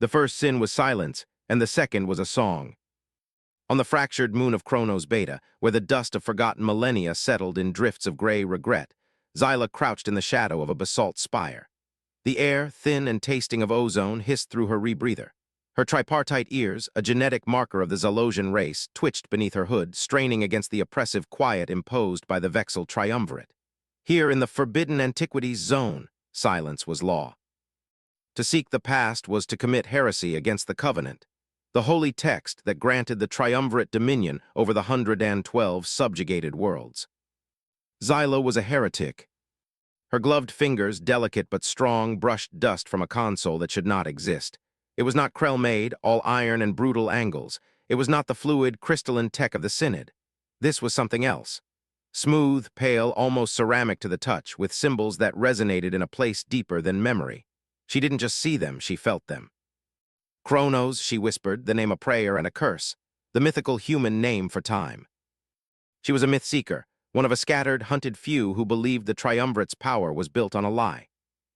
The first sin was silence, and the second was a song. On the fractured moon of Kronos Beta, where the dust of forgotten millennia settled in drifts of gray regret, Xyla crouched in the shadow of a basalt spire. The air, thin and tasting of ozone, hissed through her rebreather. Her tripartite ears, a genetic marker of the Zalosian race, twitched beneath her hood, straining against the oppressive quiet imposed by the Vexel triumvirate. Here, in the forbidden antiquities zone, silence was law. To seek the past was to commit heresy against the Covenant, the holy text that granted the triumvirate dominion over the 112 subjugated worlds. Xyla was a heretic. Her gloved fingers, delicate but strong, brushed dust from a console that should not exist. It was not Krell-made, all iron and brutal angles. It was not the fluid, crystalline tech of the Synod. This was something else. Smooth, pale, almost ceramic to the touch, with symbols that resonated in a place deeper than memory. She didn't just see them, she felt them. Kronos, she whispered, the name a prayer and a curse, the mythical human name for time. She was a myth seeker, one of a scattered, hunted few who believed the triumvirate's power was built on a lie.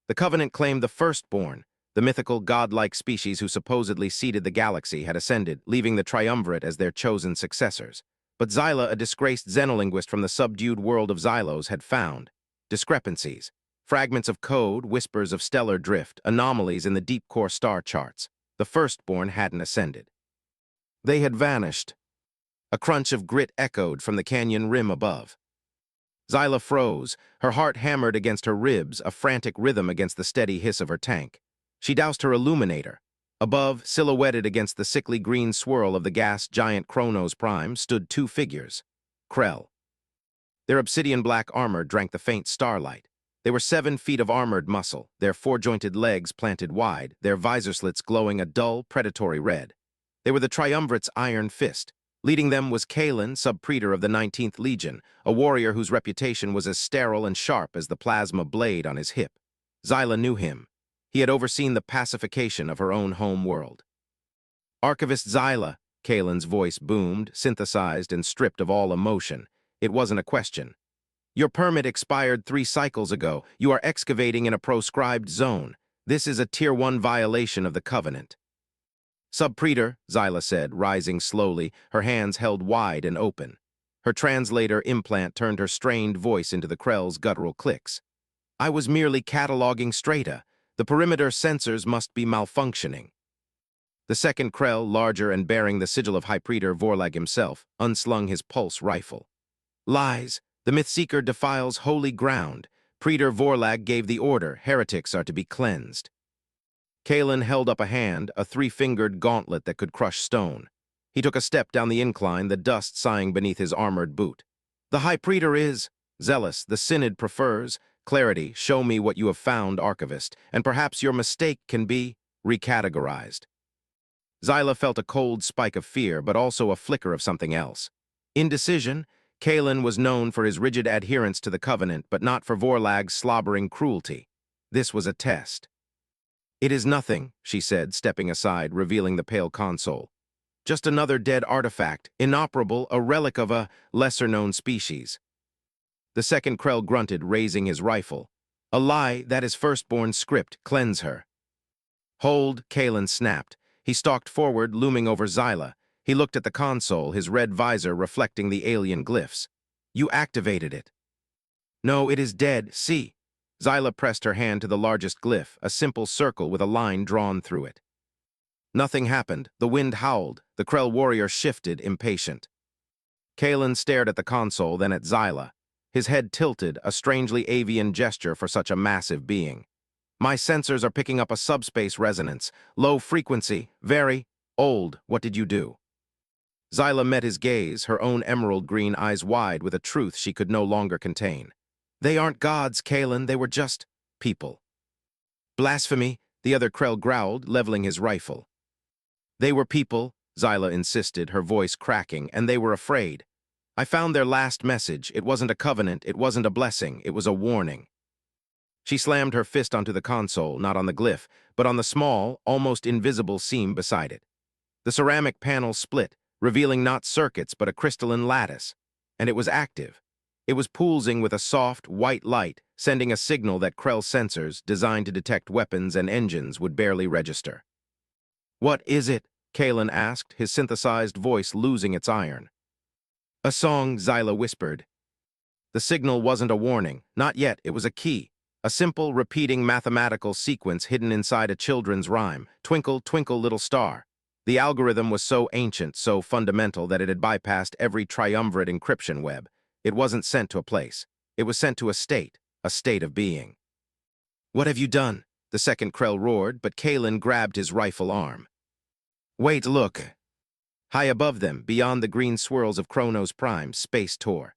The Covenant claimed the firstborn, the mythical, godlike species who supposedly seeded the galaxy, had ascended, leaving the triumvirate as their chosen successors. But Xyla, a disgraced xenolinguist from the subdued world of Xylos, had found discrepancies, fragments of code, whispers of stellar drift, anomalies in the deep-core star charts. The firstborn hadn't ascended. They had vanished. A crunch of grit echoed from the canyon rim above. Xyla froze, her heart hammered against her ribs, a frantic rhythm against the steady hiss of her tank. She doused her illuminator. Above, silhouetted against the sickly green swirl of the gas giant Kronos Prime, stood two figures. Krell. Their obsidian-black armor drank the faint starlight. They were 7 feet of armored muscle, their four-jointed legs planted wide, their visor slits glowing a dull, predatory red. They were the Triumvirate's iron fist. Leading them was Kalen, subpraetor of the 19th Legion, a warrior whose reputation was as sterile and sharp as the plasma blade on his hip. Xyla knew him. He had overseen the pacification of her own home world. Archivist Xyla, Kalen's voice boomed, synthesized and stripped of all emotion. It wasn't a question. Your permit expired 3 cycles ago. You are excavating in a proscribed zone. This is a Tier 1 violation of the Covenant. Subpraetor, Xyla said, rising slowly, her hands held wide and open. Her translator implant turned her strained voice into the Krell's guttural clicks. I was merely cataloging strata. The perimeter sensors must be malfunctioning. The second Krell, larger and bearing the sigil of High Praetor Vorlag himself, unslung his pulse rifle. Lies. The Mythseeker defiles holy ground. Praetor Vorlag gave the order. Heretics are to be cleansed. Kalen held up a hand, a 3-fingered gauntlet that could crush stone. He took a step down the incline, the dust sighing beneath his armored boot. The High Praetor is zealous. The Synod prefers clarity. Show me what you have found, Archivist, and perhaps your mistake can be recategorized. Xyla felt a cold spike of fear, but also a flicker of something else. Indecision. Kalen was known for his rigid adherence to the Covenant, but not for Vorlag's slobbering cruelty. This was a test. It is nothing, she said, stepping aside, revealing the pale console. Just another dead artifact, inoperable, a relic of a lesser-known species. The second Krell grunted, raising his rifle. A lie, that is firstborn's script. Cleanse her. Hold, Kalen snapped. He stalked forward, looming over Xyla. He looked at the console, his red visor reflecting the alien glyphs. You activated it. No, it is dead. See. Xyla pressed her hand to the largest glyph, a simple circle with a line drawn through it. Nothing happened. The wind howled. The Krell warrior shifted, impatient. Kalen stared at the console, then at Xyla. His head tilted, a strangely avian gesture for such a massive being. My sensors are picking up a subspace resonance. Low frequency. Very old. What did you do? Xyla met his gaze, her own emerald green eyes wide with a truth she could no longer contain. They aren't gods, Kalen. They were just people. Blasphemy, the other Krell growled, leveling his rifle. They were people, Xyla insisted, her voice cracking, and they were afraid. I found their last message. It wasn't a covenant, it wasn't a blessing, it was a warning. She slammed her fist onto the console, not on the glyph, but on the small, almost invisible seam beside it. The ceramic panel split, revealing not circuits but a crystalline lattice, and it was active. It was pulsing with a soft, white light, sending a signal that Krell sensors, designed to detect weapons and engines, would barely register. "What is it?" Kalen asked, his synthesized voice losing its iron. "A song," Zyla whispered. The signal wasn't a warning. Not yet, it was a key. A simple, repeating mathematical sequence hidden inside a children's rhyme. Twinkle, twinkle, little star. The algorithm was so ancient, so fundamental, that it had bypassed every triumvirate encryption web. It wasn't sent to a place. It was sent to a state of being. "What have you done?" the second Krell roared, but Kalen grabbed his rifle arm. "Wait, look." High above them, beyond the green swirls of Chronos Prime, space tore.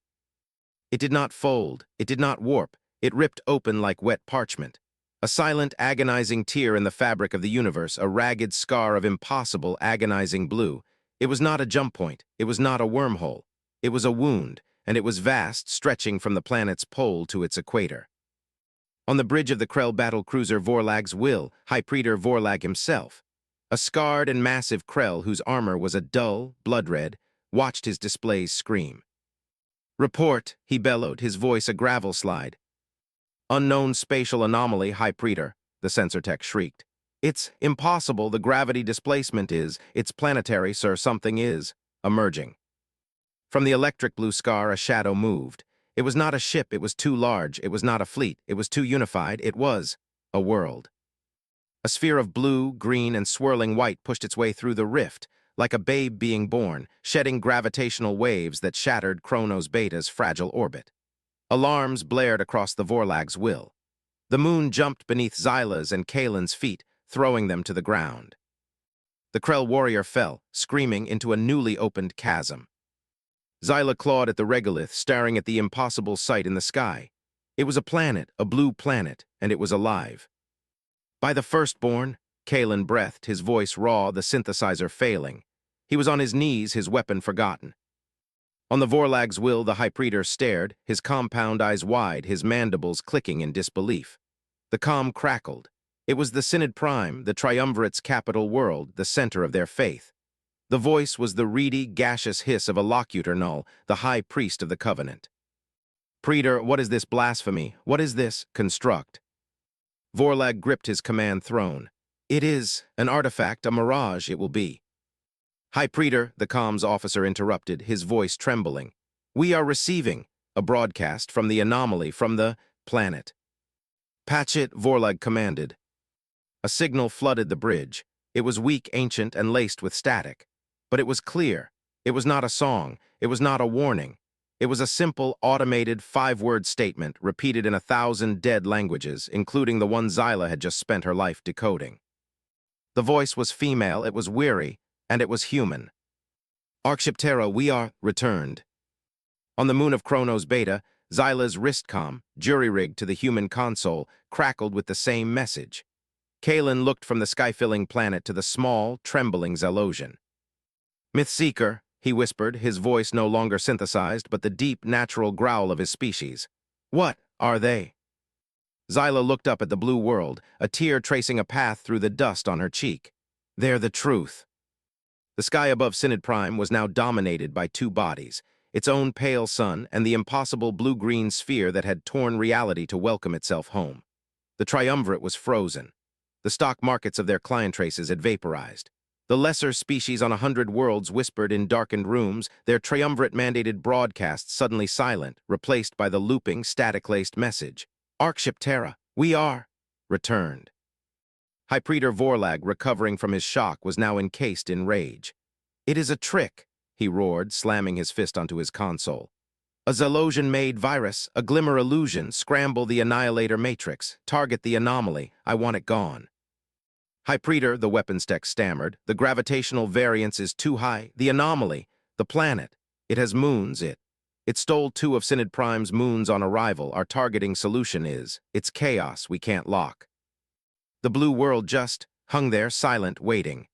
It did not fold, it did not warp, it ripped open like wet parchment. A silent, agonizing tear in the fabric of the universe, a ragged scar of impossible, agonizing blue. It was not a jump point, it was not a wormhole. It was a wound, and it was vast, stretching from the planet's pole to its equator. On the bridge of the Krell battle cruiser Vorlag's Will, High Praetor Vorlag himself, a scarred and massive Krell whose armor was a dull, blood red, watched his displays scream. "Report," he bellowed, his voice a gravel slide. "Unknown spatial anomaly, High Praetor," the sensor tech shrieked. "It's impossible, the gravity displacement is, it's planetary, sir, something is, emerging." From the electric blue scar, a shadow moved. It was not a ship, it was too large, it was not a fleet, it was too unified, it was a world. A sphere of blue, green, and swirling white pushed its way through the rift, like a babe being born, shedding gravitational waves that shattered Chronos Beta's fragile orbit. Alarms blared across the Vorlag's Will. The moon jumped beneath Zyla's and Kalen's feet, throwing them to the ground. The Krell warrior fell, screaming, into a newly opened chasm. Zyla clawed at the regolith, staring at the impossible sight in the sky. It was a planet, a blue planet, and it was alive. "By the firstborn," Kalen breathed, his voice raw, the synthesizer failing. He was on his knees, his weapon forgotten. On the Vorlag's Will, the High Praetor stared, his compound eyes wide, his mandibles clicking in disbelief. The comm crackled. It was the Synod Prime, the Triumvirate's capital world, the center of their faith. The voice was the reedy, gaseous hiss of a locutor null, the high priest of the covenant. "Praetor, what is this blasphemy? What is this construct?" Vorlag gripped his command throne. "It is an artifact, a mirage, it will be." "High Praetor," the comms officer interrupted, his voice trembling. "We are receiving a broadcast from the anomaly, from the planet." "Patch it," Vorlag commanded. A signal flooded the bridge. It was weak, ancient, and laced with static. But it was clear. It was not a song. It was not a warning. It was a simple, automated, 5-word statement repeated in 1,000 dead languages, including the one Zyla had just spent her life decoding. The voice was female, it was weary, and it was human. "Archiptera, we are returned." On the moon of Chronos Beta, Zyla's wristcom, jury-rigged to the human console, crackled with the same message. Kalen looked from the sky-filling planet to the small, trembling Zelosian. "Mythseeker," he whispered, his voice no longer synthesized, but the deep, natural growl of his species. "What are they?" Zyla looked up at the blue world, a tear tracing a path through the dust on her cheek. "They're the truth." The sky above Synod Prime was now dominated by two bodies, its own pale sun and the impossible blue-green sphere that had torn reality to welcome itself home. The triumvirate was frozen. The stock markets of their client traces had vaporized. The lesser species on 100 worlds whispered in darkened rooms, their triumvirate-mandated broadcasts suddenly silent, replaced by the looping, static-laced message. "Archiptera, we are returned." High Praetor Vorlag, recovering from his shock, was now encased in rage. "It is a trick," he roared, slamming his fist onto his console. "A Zelosian-made virus, a glimmer illusion, scramble the Annihilator Matrix, target the anomaly, I want it gone." "High Praetor," the weapons tech stammered, "the gravitational variance is too high. The anomaly, the planet, it has moons, it stole 2 of Synod Prime's moons on arrival. Our targeting solution is, it's chaos we can't lock." The blue world just hung there, silent, waiting.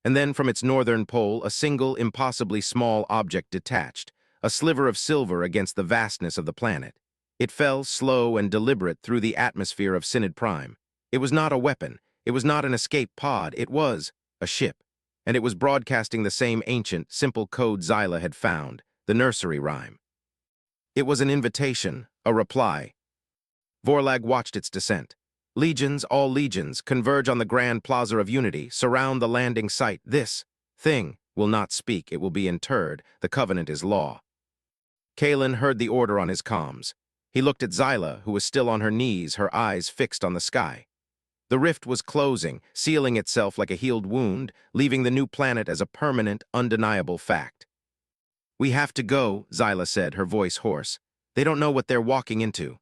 And then from its northern pole, a single, impossibly small object detached, a sliver of silver against the vastness of the planet. It fell, slow and deliberate, through the atmosphere of Synod Prime. It was not a weapon. It was not an escape pod, it was a ship, and it was broadcasting the same ancient, simple code Zyla had found, the nursery rhyme. It was an invitation, a reply. Vorlag watched its descent. Legions, all legions, converge on the Grand Plaza of Unity, surround the landing site. This thing will not speak, it will be interred. The Covenant is law. Kalen heard the order on his comms. He looked at Xyla, who was still on her knees, her eyes fixed on the sky. The rift was closing, sealing itself like a healed wound, leaving the new planet as a permanent, undeniable fact. "We have to go," Xyla said, her voice hoarse. "They don't know what they're walking into."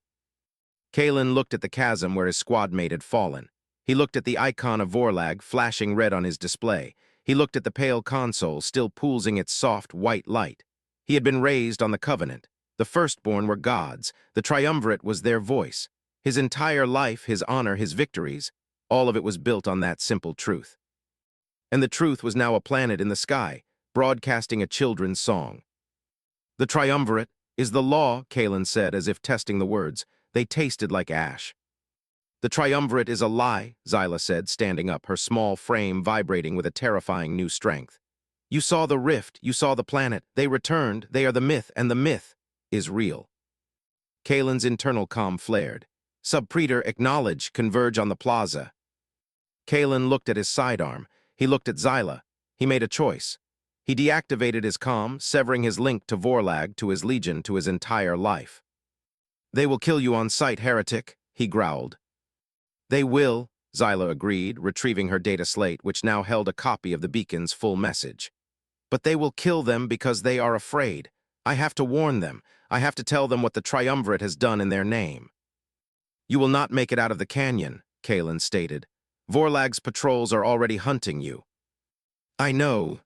Kalen looked at the chasm where his squad mate had fallen. He looked at the icon of Vorlag flashing red on his display. He looked at the pale console still pooling its soft, white light. He had been raised on the Covenant. The firstborn were gods. The triumvirate was their voice. His entire life, his honor, his victories, all of it was built on that simple truth. And the truth was now a planet in the sky, broadcasting a children's song. "The triumvirate is the law," Kalen said, as if testing the words. They tasted like ash. "The triumvirate is a lie," Xyla said, standing up, her small frame vibrating with a terrifying new strength. "You saw the rift, you saw the planet. They returned, they are the myth, and the myth is real." Kalen's internal comm flared. "Subpretor, acknowledge, converge on the plaza." Kalen looked at his sidearm. He looked at Xyla. He made a choice. He deactivated his comm, severing his link to Vorlag, to his legion, to his entire life. "They will kill you on sight, heretic," he growled. "They will," Xyla agreed, retrieving her data slate, which now held a copy of the beacon's full message. "But they will kill them because they are afraid. I have to warn them. I have to tell them what the triumvirate has done in their name." "You will not make it out of the canyon," Kalen stated. "Vorlag's patrols are already hunting you." "I know."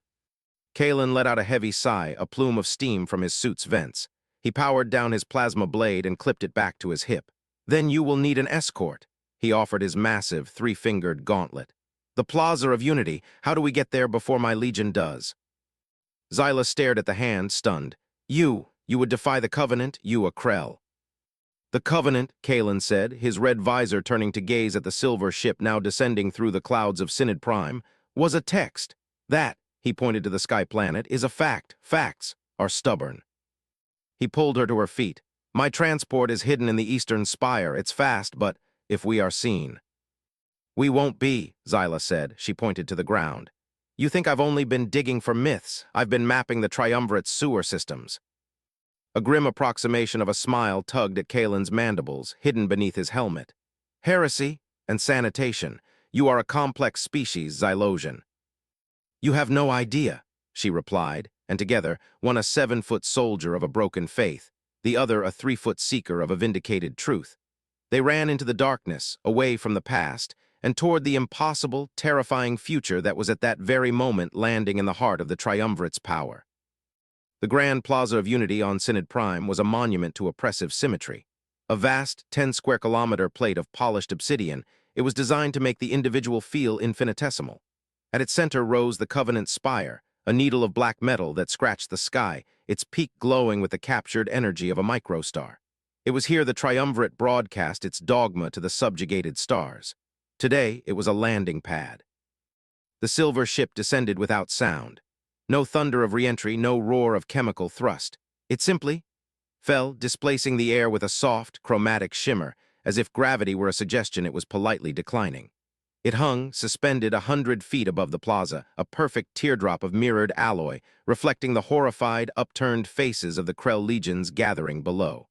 Kalen let out a heavy sigh, a plume of steam from his suit's vents. He powered down his plasma blade and clipped it back to his hip. "Then you will need an escort." He offered his massive, three-fingered gauntlet. "The Plaza of Unity, how do we get there before my legion does?" Xyla stared at the hand, stunned. You would defy the Covenant, you a Krell." "The Covenant," Kalen said, his red visor turning to gaze at the silver ship now descending through the clouds of Synod Prime, "was a text. That," he pointed to the sky planet, "is a fact. Facts are stubborn." He pulled her to her feet. "My transport is hidden in the eastern spire. It's fast, but if we are seen." "We won't be," Xyla said. She pointed to the ground. "You think I've only been digging for myths? I've been mapping the triumvirate's sewer systems." A grim approximation of a smile tugged at Kalen's mandibles, hidden beneath his helmet. "Heresy and sanitation. You are a complex species, Xylosian." "You have no idea," she replied, and together, one a 7-foot soldier of a broken faith, the other a 3-foot seeker of a vindicated truth. They ran into the darkness, away from the past, and toward the impossible, terrifying future that was at that very moment landing in the heart of the triumvirate's power. The Grand Plaza of Unity on Synod Prime was a monument to oppressive symmetry. A vast, 10-square-kilometer plate of polished obsidian, it was designed to make the individual feel infinitesimal. At its center rose the Covenant spire, a needle of black metal that scratched the sky, its peak glowing with the captured energy of a microstar. It was here the triumvirate broadcast its dogma to the subjugated stars. Today, it was a landing pad. The silver ship descended without sound. No thunder of re-entry, no roar of chemical thrust. It simply fell, displacing the air with a soft, chromatic shimmer, as if gravity were a suggestion it was politely declining. It hung, suspended 100 feet above the plaza, a perfect teardrop of mirrored alloy, reflecting the horrified, upturned faces of the Krell legions gathering below.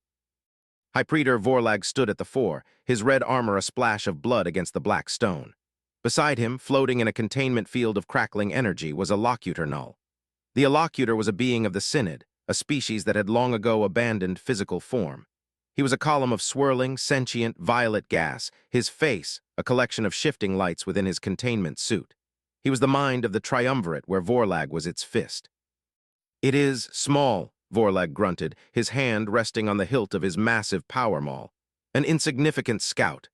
High Praetor Vorlag stood at the fore, his red armor a splash of blood against the black stone. Beside him, floating in a containment field of crackling energy, was a locutor null. The Allocutor was a being of the Synod, a species that had long ago abandoned physical form. He was a column of swirling, sentient, violet gas, his face a collection of shifting lights within his containment suit. He was the mind of the triumvirate where Vorlag was its fist. "It is small," Vorlag grunted, his hand resting on the hilt of his massive power maul. "An insignificant scout."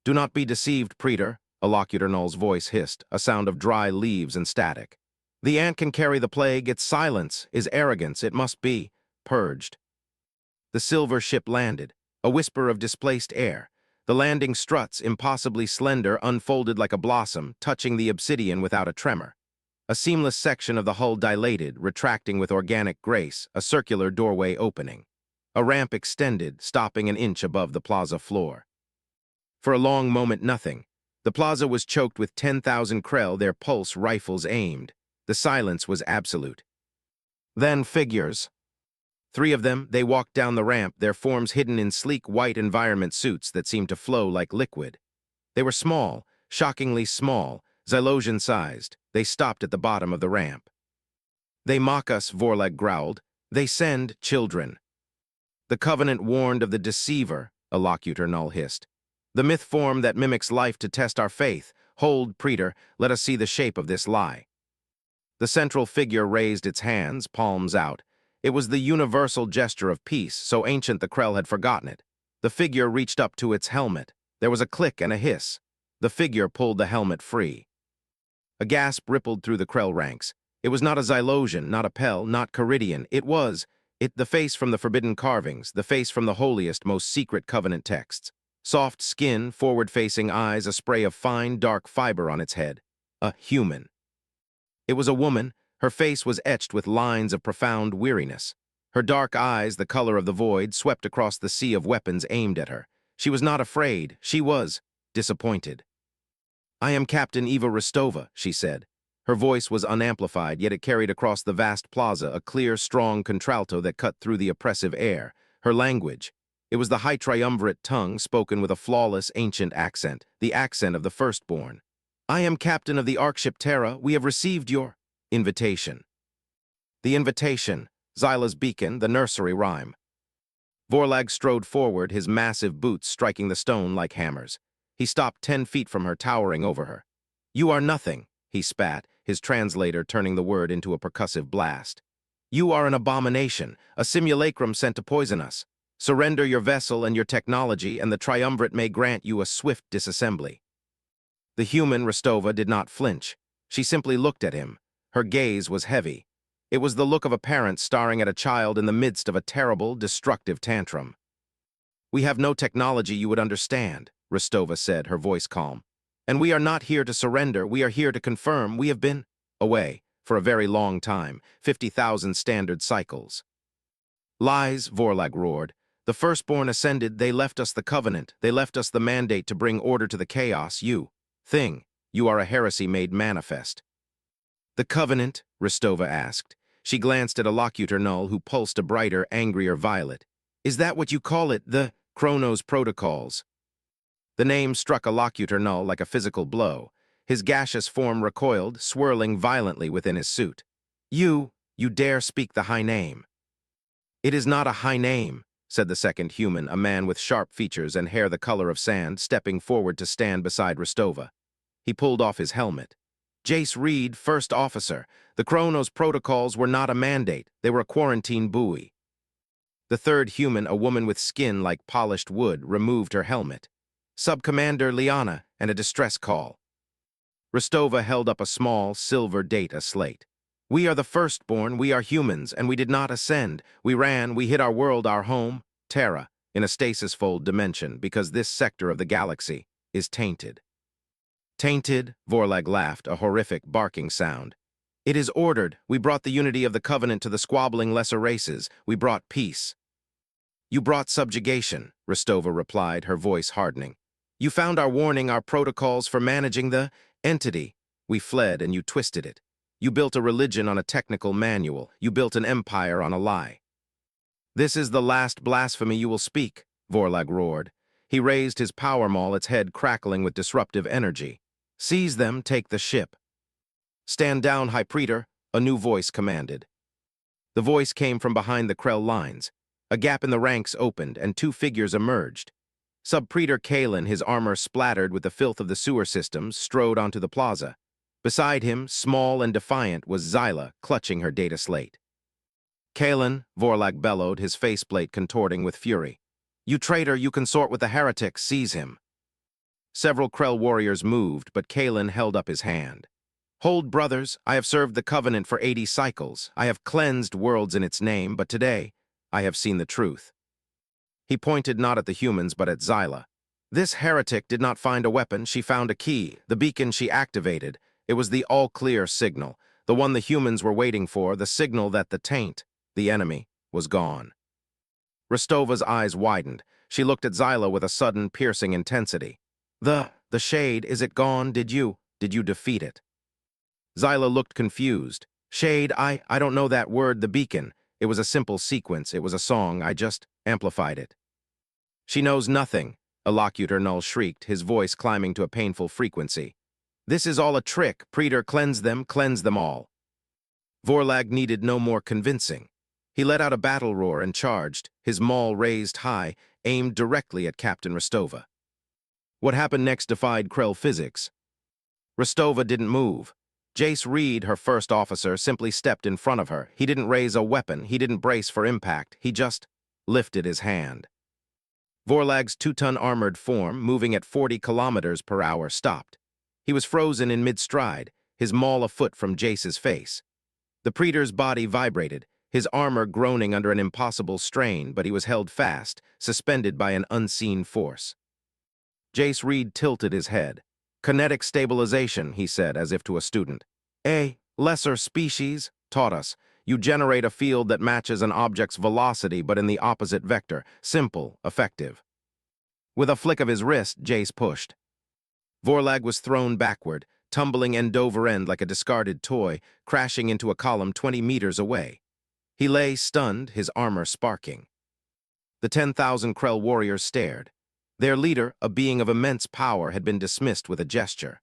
"Do not be deceived, Praetor," Allocutor Null's voice hissed, a sound of dry leaves and static. "The ant can carry the plague. Its silence is arrogance. It must be purged." The silver ship landed, a whisper of displaced air. The landing struts, impossibly slender, unfolded like a blossom, touching the obsidian without a tremor. A seamless section of the hull dilated, retracting with organic grace, a circular doorway opening. A ramp extended, stopping an inch above the plaza floor. For a long moment, nothing. The plaza was choked with 10,000 Krell, their pulse rifles aimed. The silence was absolute. Then figures. 3 of them, they walked down the ramp, their forms hidden in sleek white environment suits that seemed to flow like liquid. They were small, shockingly small, Xylosian-sized. They stopped at the bottom of the ramp. "They mock us," Vorlag growled. "They send children." "The Covenant warned of the deceiver," Allocutor Null hissed. "The myth form that mimics life to test our faith. Hold, Praetor, let us see the shape of this lie." The central figure raised its hands, palms out. It was the universal gesture of peace, so ancient the Krell had forgotten it. The figure reached up to its helmet. There was a click and a hiss. The figure pulled the helmet free. A gasp rippled through the Krell ranks. It was not a Xylosian, not a Pell, not Caridian. It was the face from the forbidden carvings, the face from the holiest, most secret Covenant texts. Soft skin, forward-facing eyes, a spray of fine, dark fiber on its head. A human. It was a woman. Her face was etched with lines of profound weariness. Her dark eyes, the color of the void, swept across the sea of weapons aimed at her. She was not afraid. She was disappointed. "I am Captain Eva Rostova," she said. Her voice was unamplified, yet it carried across the vast plaza a clear, strong contralto that cut through the oppressive air. Her language. It was the high triumvirate tongue spoken with a flawless, ancient accent, the accent of the firstborn. "I am captain of the Arkship Terra. We have received your invitation." The invitation, Xyla's beacon, the nursery rhyme. Vorlag strode forward, his massive boots striking the stone like hammers. He stopped 10 feet from her, towering over her. "You are nothing," he spat, his translator turning the word into a percussive blast. "You are an abomination, a simulacrum sent to poison us. Surrender your vessel and your technology, and the triumvirate may grant you a swift disassembly." The human, Rostova, did not flinch. She simply looked at him. Her gaze was heavy. It was the look of a parent staring at a child in the midst of a terrible, destructive tantrum. "We have no technology you would understand," Rostova said, her voice calm. "And we are not here to surrender, we are here to confirm we have been away for a very long time, 50,000 standard cycles." "Lies," Vorlag roared. "The firstborn ascended, they left us the Covenant, they left us the mandate to bring order to the chaos. You are a heresy made manifest." "The Covenant?" Rostova asked. She glanced at Allocutor Null, who pulsed a brighter, angrier violet. "Is that what you call it, the Chronos Protocols?" The name struck Allocutor Null like a physical blow. His gaseous form recoiled, swirling violently within his suit. You dare speak the high name." "It is not a high name," said the second human, a man with sharp features and hair the color of sand, stepping forward to stand beside Rostova. He pulled off his helmet. "Jace Reed, first officer. The Chronos Protocols were not a mandate, they were a quarantine buoy." The third human, a woman with skin like polished wood, removed her helmet. "Sub-Commander Liana, and a distress call." Rostova held up a small, silver data slate. "We are the firstborn, we are humans, and we did not ascend. We ran, we hid our world, our home, Terra, in a stasis-fold dimension, because this sector of the galaxy is tainted." "Tainted?" Vorlag laughed, a horrific barking sound. "It is ordered. We brought the unity of the Covenant to the squabbling lesser races. We brought peace." "You brought subjugation," Rostova replied, her voice hardening. "You found our warning, our protocols for managing the entity. We fled and you twisted it. You built a religion on a technical manual. You built an empire on a lie." "This is the last blasphemy you will speak," Vorlag roared. He raised his power maul, its head crackling with disruptive energy. "Seize them, take the ship." "Stand down, High Praetor," a new voice commanded. The voice came from behind the Krell lines. A gap in the ranks opened, and 2 figures emerged. Sub-Praetor Kalen, his armor splattered with the filth of the sewer systems, strode onto the plaza. Beside him, small and defiant, was Xyla, clutching her data slate. "Kalen," Vorlag bellowed, his faceplate contorting with fury. "You traitor, you consort with the heretics, seize him." Several Krell warriors moved, but Kalen held up his hand. "Hold, brothers, I have served the Covenant for 80 cycles. I have cleansed worlds in its name, but today, I have seen the truth." He pointed not at the humans, but at Xyla. "This heretic did not find a weapon, she found a key, the beacon she activated. It was the all-clear signal, the one the humans were waiting for, the signal that the taint, the enemy, was gone." Rostova's eyes widened. She looked at Xyla with a sudden, piercing intensity. The shade, is it gone? Did you defeat it? Zyla looked confused. Shade, I don't know that word, the beacon. It was a simple sequence, it was a song, I just amplified it. She knows nothing, Allocutor Null shrieked, his voice climbing to a painful frequency. This is all a trick, Praetor, cleanse them all. Vorlag needed no more convincing. He let out a battle roar and charged, his maul raised high, aimed directly at Captain Rostova. What happened next defied Krell physics. Rostova didn't move. Jace Reed, her first officer, simply stepped in front of her. He didn't raise a weapon, he didn't brace for impact, he just lifted his hand. Vorlag's 2-ton armored form, moving at 40 kilometers per hour, stopped. He was frozen in mid-stride, his maul a foot from Jace's face. The Praetor's body vibrated, his armor groaning under an impossible strain, but he was held fast, suspended by an unseen force. Jace Reed tilted his head. Kinetic stabilization, he said, as if to a student. A lesser species taught us. You generate a field that matches an object's velocity but in the opposite vector. Simple, effective. With a flick of his wrist, Jace pushed. Vorlag was thrown backward, tumbling end over end like a discarded toy, crashing into a column 20 meters away. He lay stunned, his armor sparking. The 10,000 Krell warriors stared. Their leader, a being of immense power, had been dismissed with a gesture.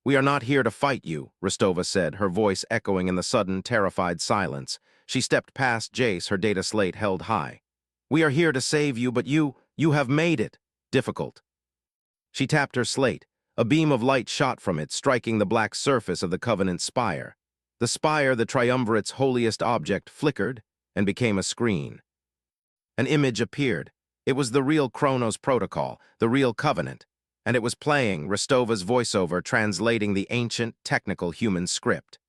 We are not here to fight you, Rostova said, her voice echoing in the sudden, terrified silence. She stepped past Jace, her data slate held high. We are here to save you, but you have made it difficult. She tapped her slate. A beam of light shot from it, striking the black surface of the Covenant spire. The spire, the Triumvirate's holiest object, flickered and became a screen. An image appeared. It was the real Kronos protocol, the real Covenant, and it was playing, Rostova's voiceover translating the ancient, technical human script.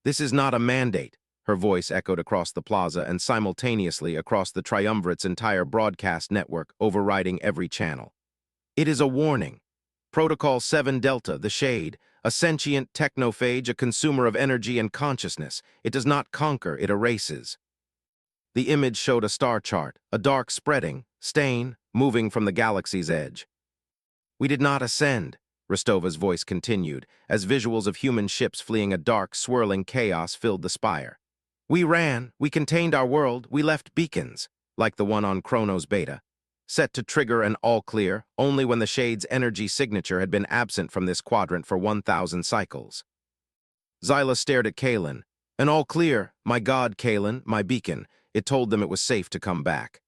This is not a mandate, her voice echoed across the plaza and simultaneously across the Triumvirate's entire broadcast network, overriding every channel. It is a warning. Protocol 7 Delta, the Shade, a sentient technophage, a consumer of energy and consciousness. It does not conquer, it erases. The image showed a star chart, a dark spreading, stain, moving from the galaxy's edge. We did not ascend, Rostova's voice continued, as visuals of human ships fleeing a dark, swirling chaos filled the spire. We ran, we contained our world, we left beacons, like the one on Kronos Beta, set to trigger an all-clear only when the Shade's energy signature had been absent from this quadrant for 1,000 cycles. Zyla stared at Kalen. An all-clear, my God, Kalen, my beacon. It told them it was safe to come back.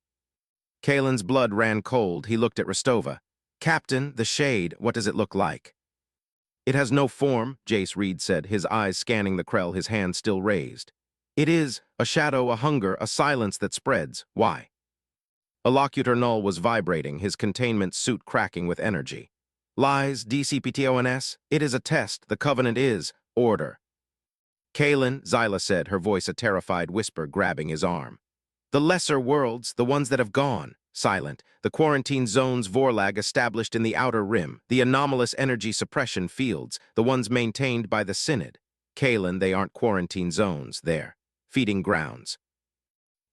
Kalen's blood ran cold. He looked at Rostova. Captain, the Shade, what does it look like? It has no form, Jace Reed said, his eyes scanning the Krell, his hand still raised. It is a shadow, a hunger, a silence that spreads. Why? Allocutor Null was vibrating, his containment suit cracking with energy. Lies, DCPTONS, it is a test. The Covenant is order. Kalen, Zyla said, her voice a terrified whisper grabbing his arm. The lesser worlds, the ones that have gone, silent, the quarantine zones Vorlag established in the outer rim, the anomalous energy suppression fields, the ones maintained by the Synod. Kalen, they aren't quarantine zones, they're feeding grounds.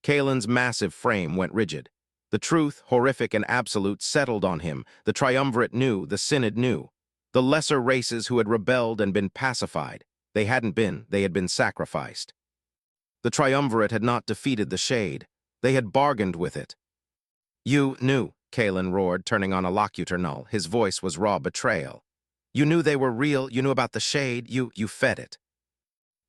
Kalen's massive frame went rigid. The truth, horrific and absolute, settled on him. The Triumvirate knew, the Synod knew. The lesser races who had rebelled and been pacified. They had been sacrificed. The Triumvirate had not defeated the Shade. They had bargained with it. You knew, Kalen roared, turning on Allocutor Null. His voice was raw betrayal. You knew they were real, you knew about the Shade, you fed it.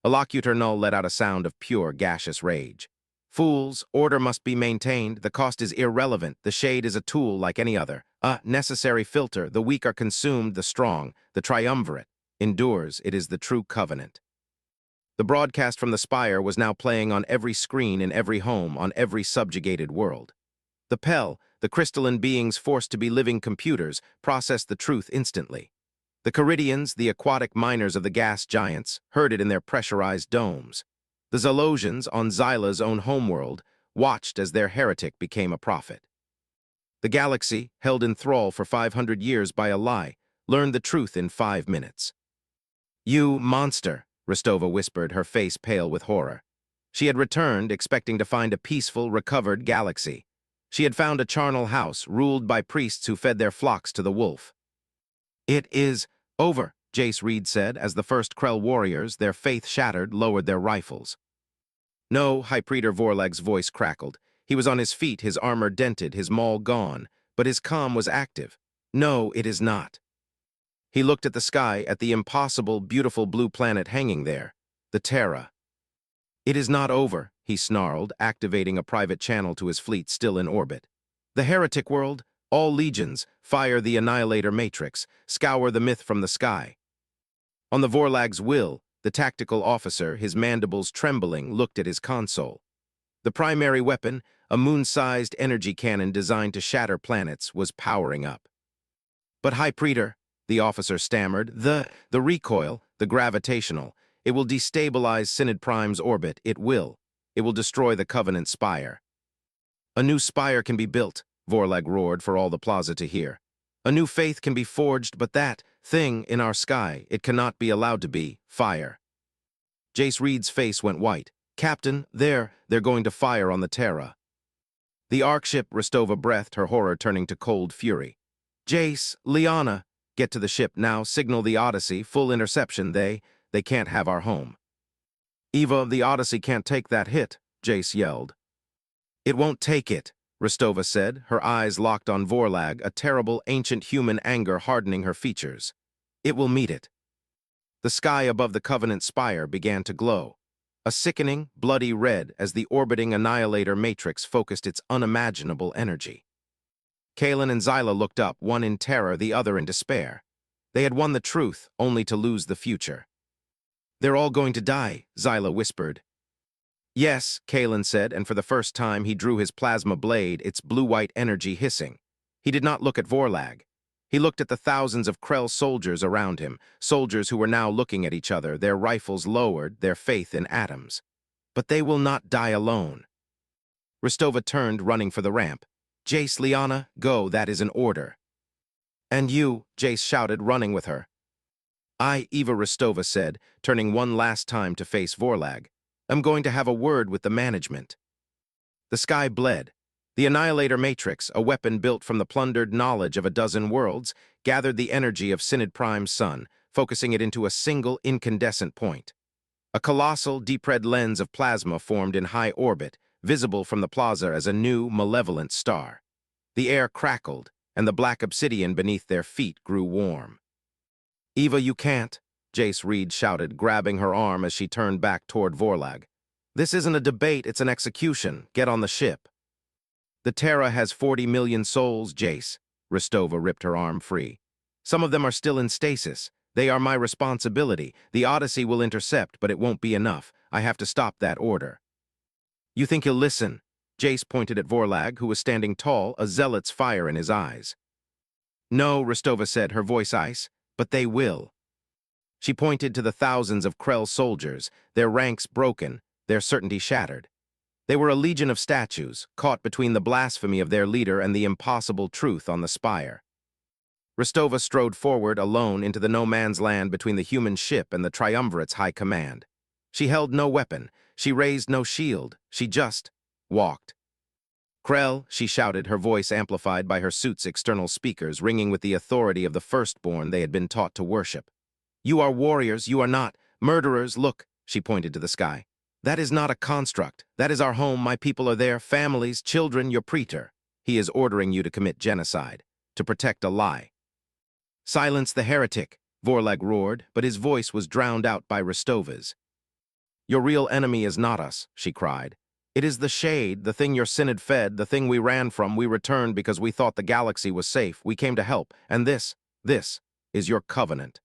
Allocutor Null let out a sound of pure, gaseous rage. Fools, order must be maintained, the cost is irrelevant, the Shade is a tool like any other. A necessary filter, the weak are consumed, the strong, the Triumvirate endures, it is the true Covenant. The broadcast from the spire was now playing on every screen in every home, on every subjugated world. The Pell, the crystalline beings forced to be living computers, processed the truth instantly. The Caridians, the aquatic miners of the gas giants, heard it in their pressurized domes. The Zalosians, on Zyla's own homeworld, watched as their heretic became a prophet. The galaxy, held in thrall for 500 years by a lie, learned the truth in 5 minutes. You monster, Rostova whispered, her face pale with horror. She had returned, expecting to find a peaceful, recovered galaxy. She had found a charnel house, ruled by priests who fed their flocks to the wolf. It is over, Jace Reed said as the first Krell warriors, their faith shattered, lowered their rifles. No, High Praetor Vorlag's voice crackled. He was on his feet, his armor dented, his maul gone, but his calm was active. No, it is not. He looked at the sky, at the impossible, beautiful blue planet hanging there, the Terra. It is not over, he snarled, activating a private channel to his fleet still in orbit. The heretic world, all legions, fire the Annihilator Matrix, scour the myth from the sky. On the Vorlag's will, the tactical officer, his mandibles trembling, looked at his console. The primary weapon, a moon-sized energy cannon designed to shatter planets, was powering up. But High Praetor, the officer stammered, the recoil, the gravitational, it will destabilize Synod Prime's orbit, it will. It will destroy the Covenant spire. A new spire can be built, Vorlag roared for all the plaza to hear. A new faith can be forged, but that thing in our sky, it cannot be allowed to be fire. Jace Reed's face went white. Captain, they're going to fire on the Terra. The Ark ship, Rostova breathed, her horror turning to cold fury. Jace, Liana, get to the ship now, signal the Odyssey, full interception, they can't have our home. Eva, the Odyssey can't take that hit, Jace yelled. It won't take it, Rostova said, her eyes locked on Vorlag, a terrible, ancient human anger hardening her features. It will meet it. The sky above the Covenant spire began to glow, a sickening, bloody red as the orbiting Annihilator Matrix focused its unimaginable energy. Kaelin and Zyla looked up, one in terror, the other in despair. They had won the truth, only to lose the future. They're all going to die, Zyla whispered. Yes, Kaelin said, and for the first time he drew his plasma blade, its blue-white energy hissing. He did not look at Vorlag. He looked at the thousands of Krell soldiers around him, soldiers who were now looking at each other, their rifles lowered, their faith in atoms. But they will not die alone. Rostova turned, running for the ramp. Jace, Liana, go, that is an order. And you, Jace shouted, running with her. Eva, Rostova said, turning one last time to face Vorlag. I'm going to have a word with the management. The sky bled. The Annihilator Matrix, a weapon built from the plundered knowledge of a dozen worlds, gathered the energy of Synod Prime's sun, focusing it into a single incandescent point. A colossal, deep-red lens of plasma formed in high orbit, visible from the plaza as a new, malevolent star. The air crackled, and the black obsidian beneath their feet grew warm. Eva, you can't, Jace Reed shouted, grabbing her arm as she turned back toward Vorlag. This isn't a debate, it's an execution. Get on the ship. The Terra has 40 million souls, Jace. Rostova ripped her arm free. Some of them are still in stasis. They are my responsibility. The Odyssey will intercept, but it won't be enough. I have to stop that order. You think he'll listen? Jace pointed at Vorlag, who was standing tall, a zealot's fire in his eyes. No, Rostova said, her voice ice, but they will. She pointed to the thousands of Krell soldiers, their ranks broken, their certainty shattered. They were a legion of statues, caught between the blasphemy of their leader and the impossible truth on the spire. Rostova strode forward alone into the no-man's land between the human ship and the Triumvirate's high command. She held no weapon, she raised no shield, she just walked. Krell, she shouted, her voice amplified by her suit's external speakers, ringing with the authority of the firstborn they had been taught to worship. You are warriors, you are not murderers, look, she pointed to the sky. That is not a construct. That is our home, my people are there, families, children, your praetor. He is ordering you to commit genocide, to protect a lie. Silence the heretic, Vorlag roared, but his voice was drowned out by Rostova's. Your real enemy is not us, she cried. It is the Shade, the thing your synod fed, the thing we ran from, we returned because we thought the galaxy was safe, we came to help, and this is your covenant.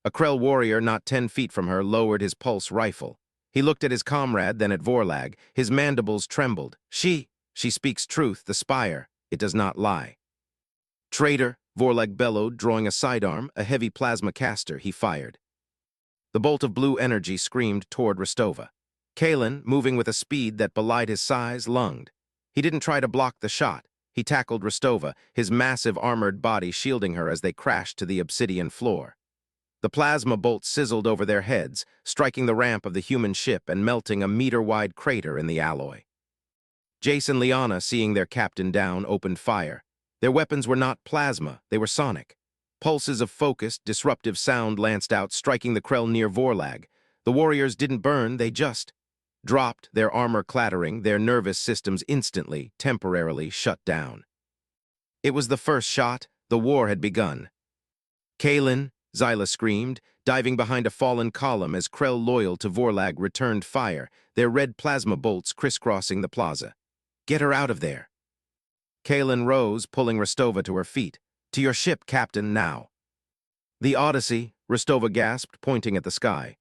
A Krell warrior not 10 feet from her lowered his pulse rifle. He looked at his comrade, then at Vorlag. His mandibles trembled. She speaks truth, the spire. It does not lie. Traitor, Vorlag bellowed, drawing a sidearm, a heavy plasma caster, he fired. The bolt of blue energy screamed toward Rostova. Kaelin, moving with a speed that belied his size, lunged. He didn't try to block the shot. He tackled Rostova, his massive armored body shielding her as they crashed to the obsidian floor. The plasma bolt sizzled over their heads, striking the ramp of the human ship and melting a meter-wide crater in the alloy. Jace and Liana, seeing their captain down, opened fire. Their weapons were not plasma, they were sonic. Pulses of focused, disruptive sound lanced out, striking the Krell near Vorlag. The warriors didn't burn, they just dropped, their armor clattering, their nervous systems instantly, temporarily shut down. It was the first shot. The war had begun. Kaelin, Zyla screamed, diving behind a fallen column as Krell loyal to Vorlag returned fire, their red plasma bolts crisscrossing the plaza. Get her out of there. Kaelin rose, pulling Rostova to her feet. To your ship, Captain, now. The Odyssey, Rostova gasped, pointing at the sky.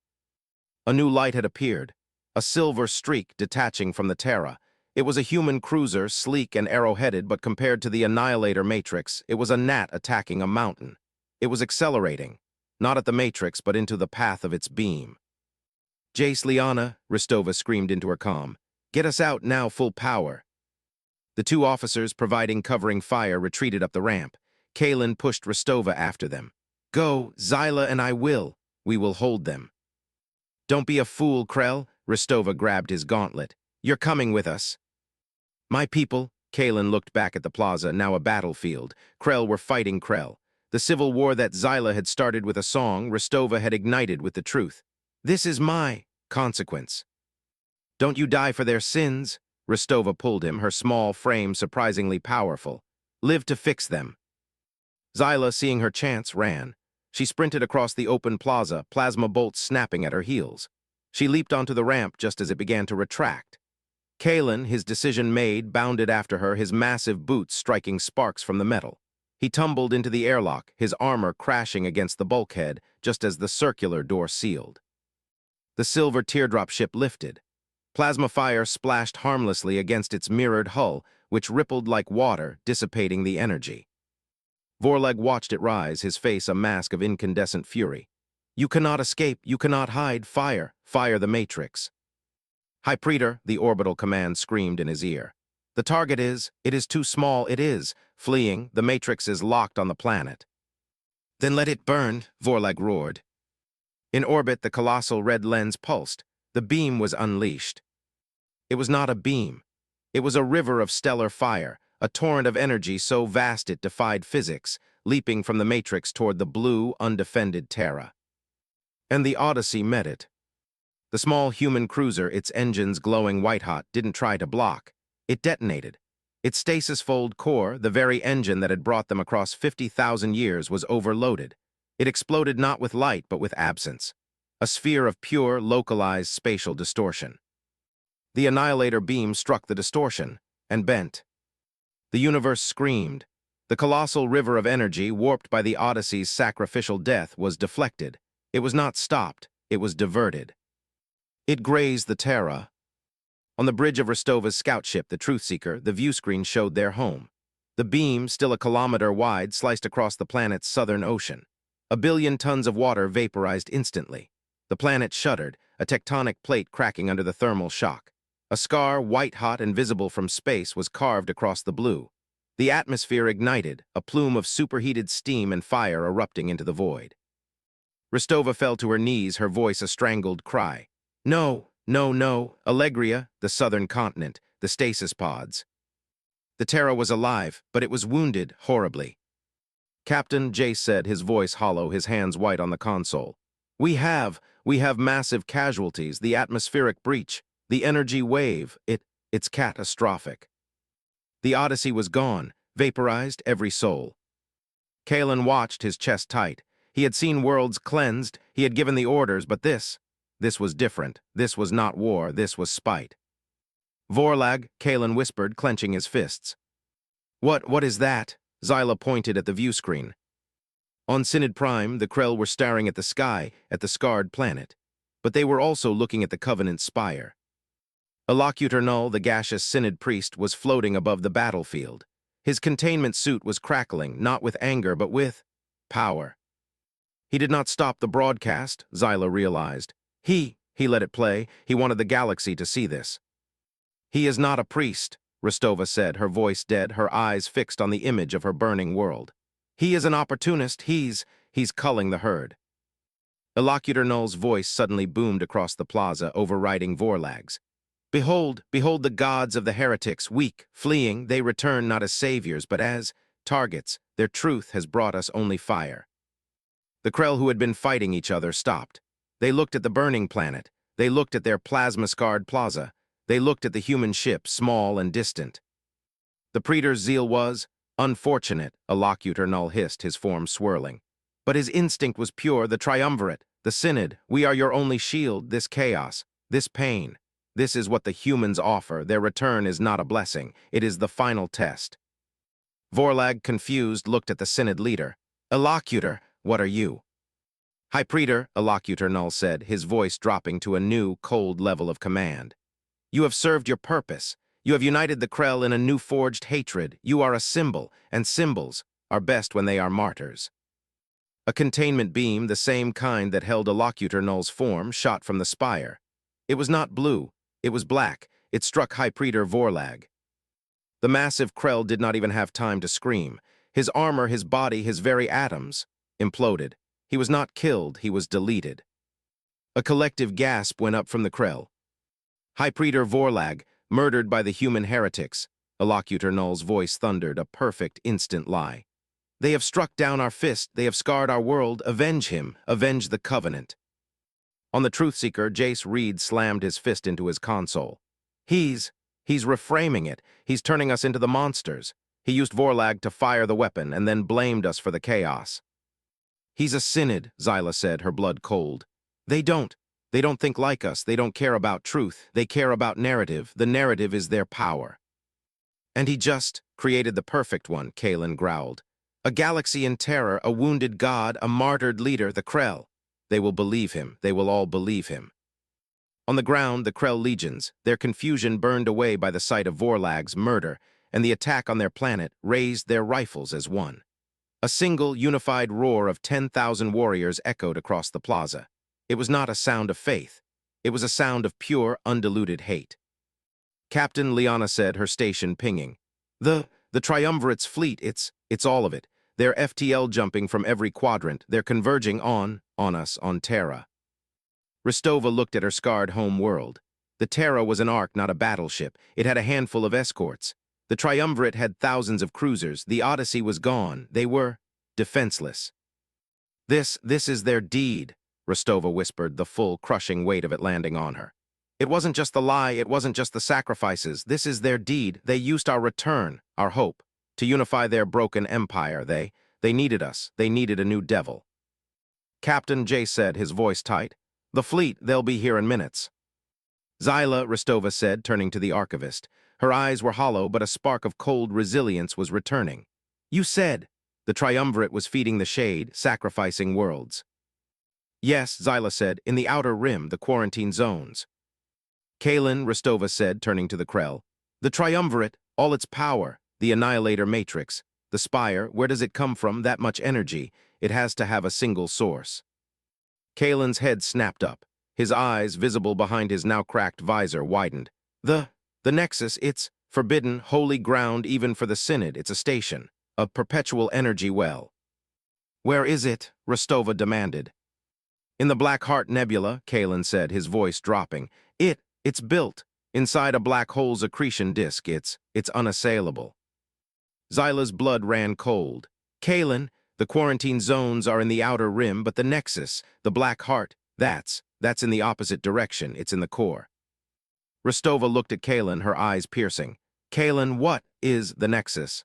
A new light had appeared, a silver streak detaching from the Terra. It was a human cruiser, sleek and arrow-headed, but compared to the Annihilator Matrix, it was a gnat attacking a mountain. It was accelerating, not at the Matrix, but into the path of its beam. Jace Liana, Rostova screamed into her comm. Get us out now, full power. The two officers providing covering fire retreated up the ramp. Kaelin pushed Rostova after them. Go, Zyla and I will. We will hold them. Don't be a fool, Krell. Rostova grabbed his gauntlet. You're coming with us. My people, Kaelin looked back at the plaza, now a battlefield. Krell were fighting Krell. The civil war that Zyla had started with a song, Rostova had ignited with the truth. This is my consequence. Don't you die for their sins? Rostova pulled him, her small frame surprisingly powerful. Live to fix them. Zyla, seeing her chance, ran. She sprinted across the open plaza, plasma bolts snapping at her heels. She leaped onto the ramp just as it began to retract. Kaelin, his decision made, bounded after her, his massive boots striking sparks from the metal. He tumbled into the airlock, his armor crashing against the bulkhead just as the circular door sealed. The silver teardrop ship lifted. Plasma fire splashed harmlessly against its mirrored hull, which rippled like water, dissipating the energy. Vorlag watched it rise, his face a mask of incandescent fury. You cannot escape, you cannot hide, fire, fire the Matrix. High Praetor, the orbital command screamed in his ear. The target is, it is too small, it is. Fleeing, the Matrix is locked on the planet. Then let it burn, Vorlag roared. In orbit, the colossal red lens pulsed. The beam was unleashed. It was not a beam. It was a river of stellar fire, a torrent of energy so vast it defied physics, leaping from the Matrix toward the blue, undefended Terra. And the Odyssey met it. The small human cruiser, its engines glowing white-hot, didn't try to block. It detonated. Its stasis-fold core, the very engine that had brought them across 50,000 years, was overloaded. It exploded not with light, but with absence. A sphere of pure, localized spatial distortion. The Annihilator beam struck the distortion, and bent. The universe screamed. The colossal river of energy, warped by the Odyssey's sacrificial death, was deflected. It was not stopped, it was diverted. It grazed the Terra. On the bridge of Rostova's scout ship, the Truthseeker, the viewscreen showed their home. The beam, still a kilometer wide, sliced across the planet's southern ocean. 1 billion tons of water vaporized instantly. The planet shuddered, a tectonic plate cracking under the thermal shock. A scar, white-hot and visible from space, was carved across the blue. The atmosphere ignited, a plume of superheated steam and fire erupting into the void. Rostova fell to her knees, her voice a strangled cry. No, no, no, Allegria, the southern continent, the stasis pods. The Terra was alive, but it was wounded horribly. Captain, Jace said, his voice hollow, his hands white on the console. We have massive casualties, the atmospheric breach, the energy wave, it's catastrophic. The Odyssey was gone, vaporized every soul. Kaelin watched, his chest tight. He had seen worlds cleansed, he had given the orders, but this was different. This was not war, this was spite. Vorlag, Kaelin whispered, clenching his fists. What is that? Zyla pointed at the viewscreen. On Synod Prime, the Krell were staring at the sky, at the scarred planet. But they were also looking at the Covenant spire. Illocutor Null, the gaseous Synod priest, was floating above the battlefield. His containment suit was crackling, not with anger, but with power. He did not stop the broadcast, Zyla realized. He let it play. He wanted the galaxy to see this. He is not a priest, Rostova said, her voice dead, her eyes fixed on the image of her burning world. He is an opportunist. He's culling the herd. Illocutor Null's voice suddenly boomed across the plaza, overriding Vorlag's. Behold the gods of the heretics, weak, fleeing, they return not as saviors, but as targets. Their truth has brought us only fire. The Krell who had been fighting each other stopped. They looked at the burning planet. They looked at their plasma-scarred plaza. They looked at the human ship, small and distant. The Praetor's zeal was unfortunate, Allocutor Null hissed, his form swirling. But his instinct was pure, the triumvirate, the synod. We are your only shield, this chaos, this pain. This is what the humans offer. Their return is not a blessing. It is the final test. Vorlag, confused, looked at the synod leader. Allocutor, what are you? High Praetor, Allocutor Null said, his voice dropping to a new, cold level of command. You have served your purpose. You have united the Krell in a new forged hatred. You are a symbol, and symbols are best when they are martyrs. A containment beam, the same kind that held Allocutor Null's form, shot from the spire. It was not blue. It was black. It struck High Praetor Vorlag. The massive Krell did not even have time to scream. His armor, his body, his very atoms imploded. He was not killed, he was deleted. A collective gasp went up from the Krell. High Praetor Vorlag, murdered by the human heretics. Allocutor Null's voice thundered, a perfect instant lie. They have struck down our fist, they have scarred our world. Avenge him, avenge the Covenant. On the Truthseeker, Jace Reed slammed his fist into his console. He's reframing it. He's turning us into the monsters. He used Vorlag to fire the weapon and then blamed us for the chaos. He's a synod, Zyla said, her blood cold. They don't think like us. They don't care about truth. They care about narrative. The narrative is their power. And he just created the perfect one, Kalen growled. A galaxy in terror, a wounded god, a martyred leader, the Krell. They will believe him. They will all believe him. On the ground, the Krell legions, their confusion burned away by the sight of Vorlag's murder, and the attack on their planet raised their rifles as one. A single, unified roar of 10,000 warriors echoed across the plaza. It was not a sound of faith. It was a sound of pure, undiluted hate. Captain Liana said, her station pinging. The Triumvirate's fleet, it's all of it. They're FTL jumping from every quadrant. They're converging on us, on Terra. Ristova looked at her scarred home world. The Terra was an ark, not a battleship. It had a handful of escorts. The Triumvirate had thousands of cruisers. The Odyssey was gone. They were defenseless. This is their deed, Ristova whispered, the full, crushing weight of it landing on her. It wasn't just the lie, it wasn't just the sacrifices. This is their deed. They used our return, our hope, to unify their broken empire. They needed us. They needed a new devil. Captain Jay said, his voice tight. The fleet, they'll be here in minutes. Zyla, Ristova said, turning to the archivist. Her eyes were hollow, but a spark of cold resilience was returning. You said the Triumvirate was feeding the shade, sacrificing worlds. Yes, Zyla said, in the outer rim, the quarantine zones. Kalen, Ristova said, turning to the Krell. The Triumvirate, all its power, the Annihilator Matrix, the Spire, where does it come from, that much energy? It has to have a single source. Kalen's head snapped up. His eyes, visible behind his now cracked visor, widened. The Nexus, it's forbidden, holy ground even for the Synod. It's a station, a perpetual energy well. Where is it? Ristova demanded. In the Black Heart Nebula, Kalen said, his voice dropping. It's built inside a black hole's accretion disk. It's unassailable. Zyla's blood ran cold. Kalen, the quarantine zones are in the outer rim, but the Nexus, the Black Heart, that's in the opposite direction. It's in the core. Ristova looked at Kalen, her eyes piercing. Kalen, what is the Nexus?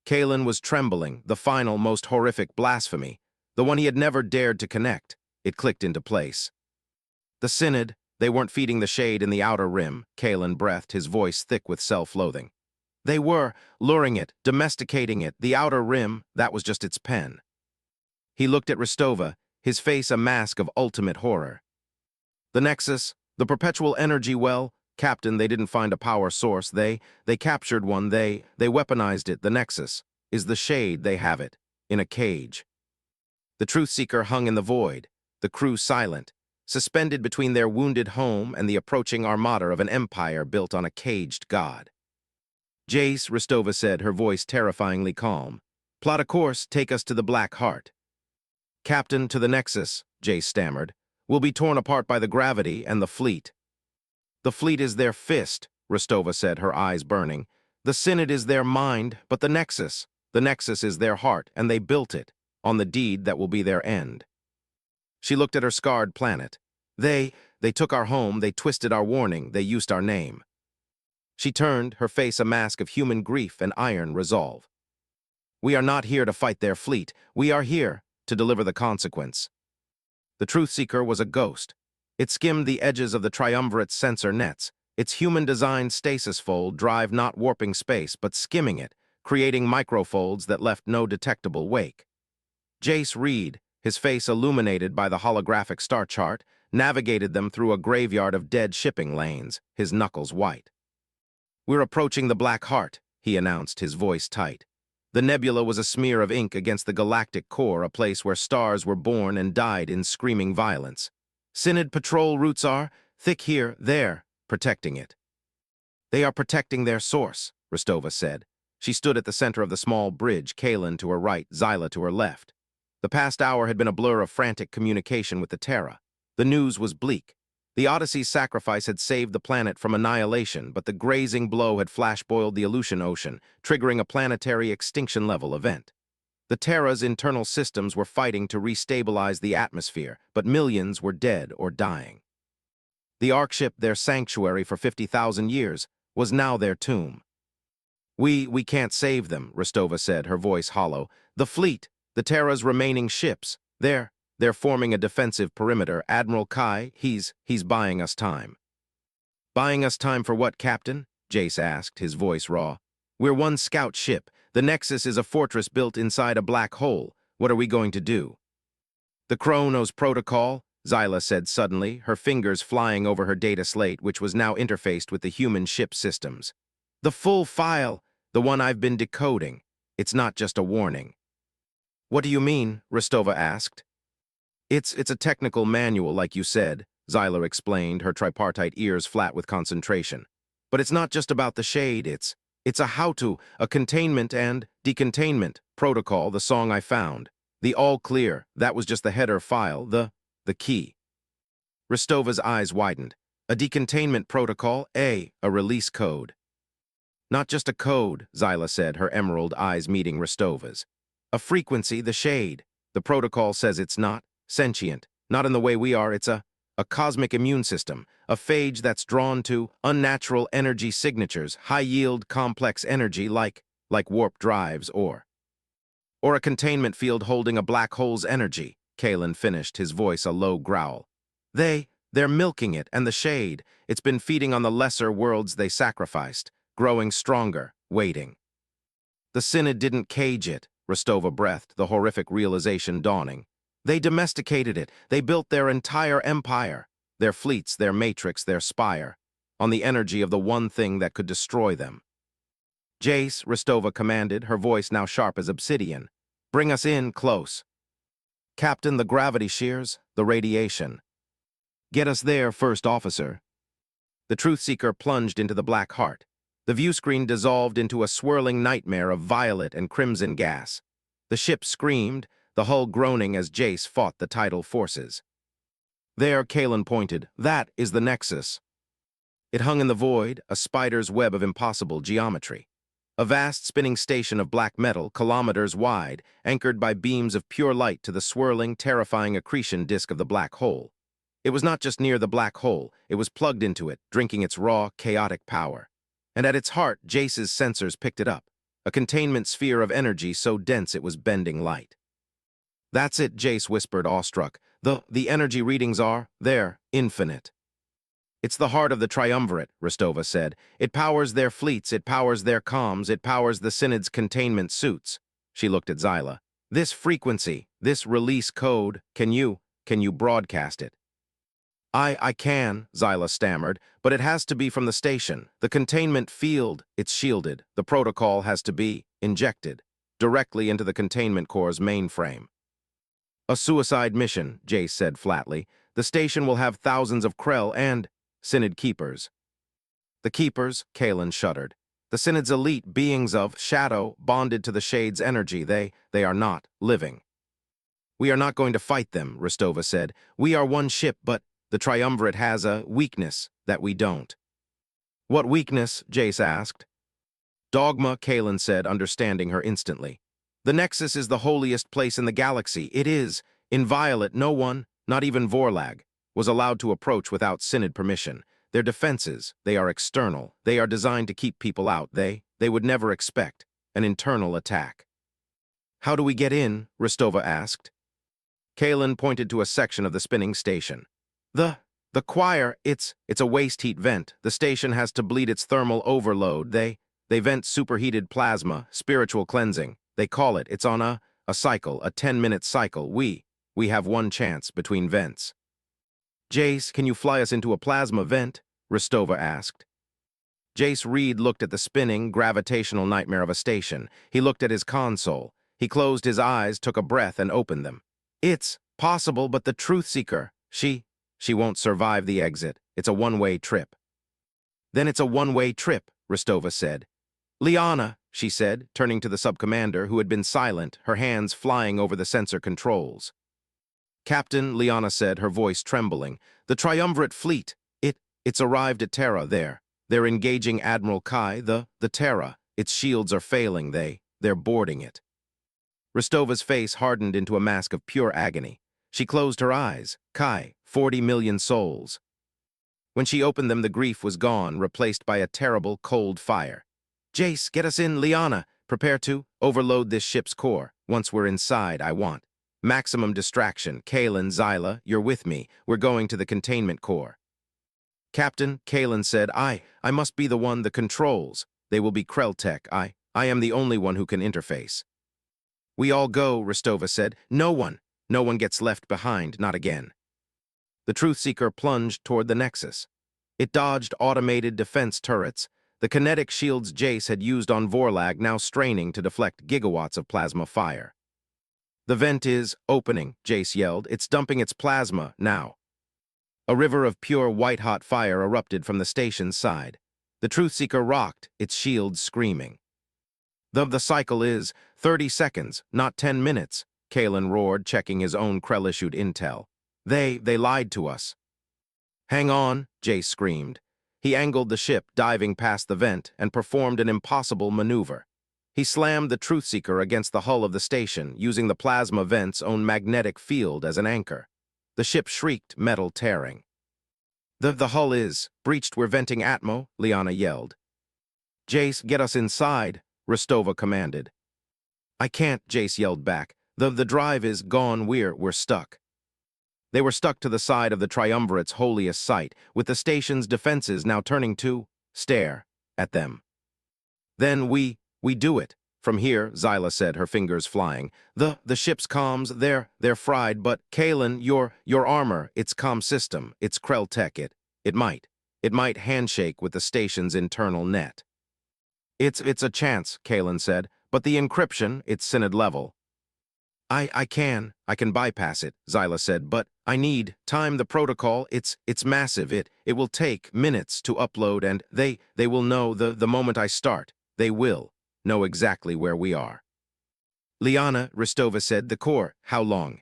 Kalen was trembling, the final, most horrific blasphemy, the one he had never dared to connect. It clicked into place. The Synod, they weren't feeding the shade in the outer rim, Kalen breathed, his voice thick with self-loathing. They were luring it, domesticating it. The outer rim, that was just its pen. He looked at Ristova, his face a mask of ultimate horror. The Nexus, the perpetual energy well, Captain, they didn't find a power source. They captured one. They weaponized it. The Nexus is the shade. They have it in a cage. The Truthseeker hung in the void, the crew silent, suspended between their wounded home and the approaching armada of an empire built on a caged god. Jace, Ristova said, her voice terrifyingly calm. Plot a course, take us to the Black Heart. Captain, to the Nexus, Jace stammered. We'll be torn apart by the gravity and the fleet. The fleet is their fist, Ristova said, her eyes burning. The Synod is their mind, but the Nexus is their heart, and they built it on the deed that will be their end. She looked at her scarred planet. They took our home, they twisted our warning, they used our name. She turned, her face a mask of human grief and iron resolve. We are not here to fight their fleet. We are here to deliver the consequence. The Truthseeker was a ghost. It skimmed the edges of the Triumvirate's sensor nets. Its human-designed stasis fold drive not warping space, but skimming it, creating microfolds that left no detectable wake. Jace Reed, his face illuminated by the holographic star chart, navigated them through a graveyard of dead shipping lanes, his knuckles white. "We're approaching the Black Heart," he announced, his voice tight. The nebula was a smear of ink against the galactic core, a place where stars were born and died in screaming violence. Synod patrol routes are, thick here, there, protecting it. "They are protecting their source," Rostova said. She stood at the center of the small bridge, Kaelin to her right, Zyla to her left. The past hour had been a blur of frantic communication with the Terra. The news was bleak. The Odyssey's sacrifice had saved the planet from annihilation, but the grazing blow had flash-boiled the Aleutian Ocean, triggering a planetary extinction-level event. The Terra's internal systems were fighting to restabilize the atmosphere, but millions were dead or dying. The Ark ship, their sanctuary for 50,000 years, was now their tomb. We can't save them," Rostova said, her voice hollow. "The fleet, the Terra's remaining ships, they're forming a defensive perimeter. Admiral Kai, he's buying us time." "Buying us time for what, Captain?" Jace asked, his voice raw. "We're one scout ship. The Nexus is a fortress built inside a black hole. What are we going to do?" "The Kronos Protocol," Zyla said suddenly, her fingers flying over her data slate, which was now interfaced with the human ship systems. "The full file, the one I've been decoding. It's not just a warning." "What do you mean?" Rostova asked. It's a technical manual, like you said," Zyla explained, her tripartite ears flat with concentration. "But it's not just about the shade, it's a how-to, a containment and decontainment protocol, the song I found. The all clear, that was just the header file, the key." Rostova's eyes widened. "A decontainment protocol, a release code." "Not just a code," Zyla said, her emerald eyes meeting Rostova's. "A frequency, the shade. The protocol says it's not sentient, not in the way we are. It's a cosmic immune system, a phage that's drawn to unnatural energy signatures, high-yield, complex energy like warp drives or a containment field holding a black hole's energy," Kaelin finished, his voice a low growl. They're milking it, and the shade, it's been feeding on the lesser worlds they sacrificed, growing stronger, waiting. "The Synod didn't cage it," Rostova breathed, the horrific realization dawning. "They domesticated it. They built their entire empire, their fleets, their matrix, their spire, on the energy of the one thing that could destroy them." "Jace," Rostova commanded, her voice now sharp as obsidian. "Bring us in close." "Captain, the gravity shears, the radiation." "Get us there, First Officer." The Truthseeker plunged into the Black Heart. The viewscreen dissolved into a swirling nightmare of violet and crimson gas. The ship screamed, the hull groaning as Jace fought the tidal forces. "There," Kaelin pointed, "that is the Nexus." It hung in the void, a spider's web of impossible geometry. A vast spinning station of black metal, kilometers wide, anchored by beams of pure light to the swirling, terrifying accretion disk of the black hole. It was not just near the black hole, it was plugged into it, drinking its raw, chaotic power. And at its heart, Jace's sensors picked it up, a containment sphere of energy so dense it was bending light. "That's it," Jace whispered, awestruck. The energy readings are, they're infinite." "It's the heart of the Triumvirate," Rostova said. "It powers their fleets, it powers their comms, it powers the Synod's containment suits." She looked at Zyla. "This frequency, this release code, can you broadcast it?" I can," Zyla stammered, "but it has to be from the station. The containment field, it's shielded. The protocol has to be injected directly into the containment core's mainframe." "A suicide mission," Jace said flatly. "The station will have thousands of Krell and Synod keepers." "The keepers," Kaelin shuddered. "The Synod's elite beings of shadow bonded to the shade's energy. They are not living." "We are not going to fight them," Rostova said. "We are one ship, but the Triumvirate has a weakness that we don't." "What weakness?" Jace asked. "Dogma," Kaelin said, understanding her instantly. The Nexus is the holiest place in the galaxy. It is. Inviolate, no one, not even Vorlag, was allowed to approach without Synod permission. Their defenses, they are external. They are designed to keep people out. They would never expect an internal attack. How do we get in? Ristova asked. Kalen pointed to a section of the spinning station. The choir, it's a waste heat vent. The station has to bleed its thermal overload. They vent superheated plasma, spiritual cleansing. They call it. It's on a cycle, a 10-minute cycle. We have one chance between vents. Jace, can you fly us into a plasma vent? Ristova asked. Jace Reed looked at the spinning, gravitational nightmare of a station. He looked at his console. He closed his eyes, took a breath, and opened them. It's possible, but the Truth Seeker, she won't survive the exit. It's a one-way trip. Then it's a one-way trip, Ristova said. Liana, she said, turning to the sub-commander, who had been silent, her hands flying over the sensor controls. Captain, Liana said, her voice trembling, the Triumvirate fleet, it's arrived at Terra there. They're engaging Admiral Kai, the Terra. Its shields are failing, they're boarding it. Ristova's face hardened into a mask of pure agony. She closed her eyes. Kai, 40 million souls. When she opened them, the grief was gone, replaced by a terrible, cold fire. Jace, get us in, Liana. Prepare to overload this ship's core. Once we're inside, I want maximum distraction. Kalen, Zyla, you're with me. We're going to the containment core. Captain, Kalen said, I must be the one, the controls. They will be Krelltech. I am the only one who can interface. We all go, Ristova said. No one gets left behind, not again. The Truth Seeker plunged toward the Nexus. It dodged automated defense turrets, the kinetic shields Jace had used on Vorlag now straining to deflect gigawatts of plasma fire. The vent is opening, Jace yelled. It's dumping its plasma now. A river of pure white-hot fire erupted from the station's side. The Truth Seeker rocked, its shields screaming. The cycle is 30 seconds, not 10 minutes, Kalen roared, checking his own Krell-issued intel. They lied to us. Hang on, Jace screamed. He angled the ship, diving past the vent, and performed an impossible maneuver. He slammed the Truth Seeker against the hull of the station, using the plasma vent's own magnetic field as an anchor. The ship shrieked, metal tearing. The hull is breached. We're venting Atmo, Liana yelled. Jace, get us inside, Ristova commanded. I can't, Jace yelled back. The drive is gone. We're stuck. They were stuck to the side of the Triumvirate's holiest site, with the station's defenses now turning to stare at them. Then we do it. From here, Zyla said, her fingers flying. The ship's comms, they're fried, but Kalen, your armor, its comm system, its Krelltech, it might handshake with the station's internal net. It's a chance, Kalen said, but the encryption, it's Synod level. I can bypass it, Zyla said, but I need time. The protocol, it's massive. It will take minutes to upload, and they will know the moment I start. They will know exactly where we are. Liana, Ristova said, the core, how long?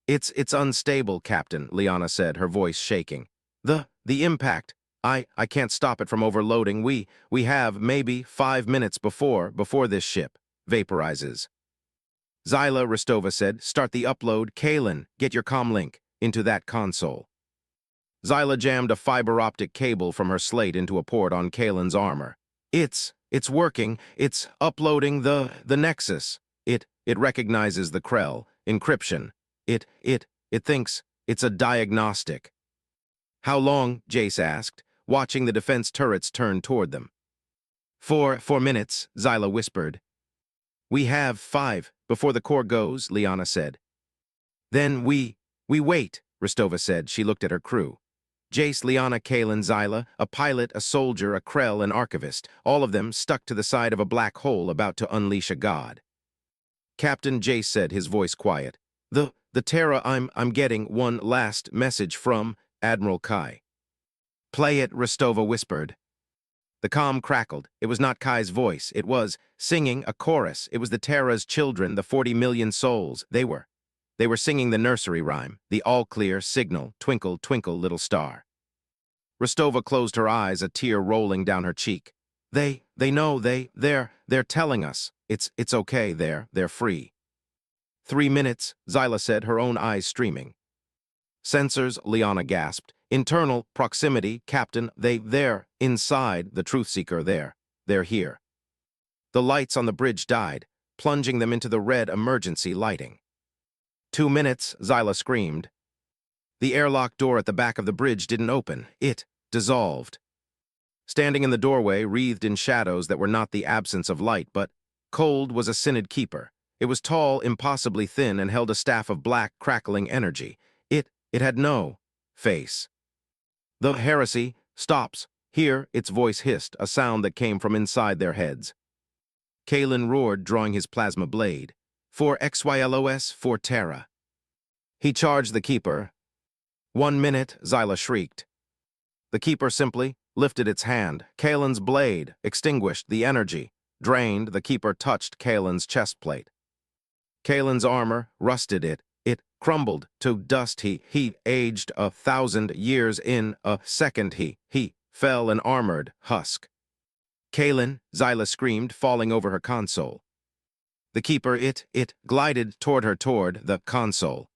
It's unstable, Captain, Liana said, her voice shaking. The impact, I can't stop it from overloading. We have maybe 5 minutes before this ship vaporizes. Zyla, Ristova said, start the upload. Kalen, get your comlink into that console. Zyla jammed a fiber-optic cable from her slate into a port on Kalen's armor. It's working. It's uploading the Nexus. It recognizes the Krell. Encryption. It thinks it's a diagnostic. How long? Jace asked, watching the defense turrets turn toward them. 4 minutes, Zyla whispered. We have 5 before the core goes, Liana said. Then we wait, Ristova said. She looked at her crew. Jace, Liana, Kalen, Zyla, a pilot, a soldier, a Krell, an archivist, all of them stuck to the side of a black hole about to unleash a god. Captain, Jace said, his voice quiet. The Terra, I'm getting one last message from Admiral Kai. Play it, Ristova whispered. The comm crackled. It was not Kai's voice. It was singing a chorus. It was the Terra's children, the 40 million souls. They were singing the nursery rhyme, the all-clear signal, twinkle, twinkle, little star. Ristova closed her eyes, a tear rolling down her cheek. They know, they're telling us. It's okay, they're free. 3 minutes, Zyla said, her own eyes streaming. Sensors, Liana gasped. Internal, proximity, Captain, they're inside, the Truthseeker, they're here. The lights on the bridge died, plunging them into the red emergency lighting. 2 minutes, Zyla screamed. The airlock door at the back of the bridge didn't open. It dissolved. Standing in the doorway, wreathed in shadows that were not the absence of light, but cold, was a Synod keeper. It was tall, impossibly thin, and held a staff of black, crackling energy. It had no face. The heresy stops. Here, its voice hissed, a sound that came from inside their heads. Kalen roared, drawing his plasma blade. For XYLOS, for Terra. He charged the Keeper. 1 minute, Zyla shrieked. The Keeper simply lifted its hand. Kalen's blade extinguished the energy. Drained, the Keeper touched Kalen's chest plate. Kalen's armor rusted it. It crumbled to dust. He aged 1,000 years in a second. He fell an armored husk. Kalen, Zyla screamed, falling over her console. The Keeper, it glided toward the console.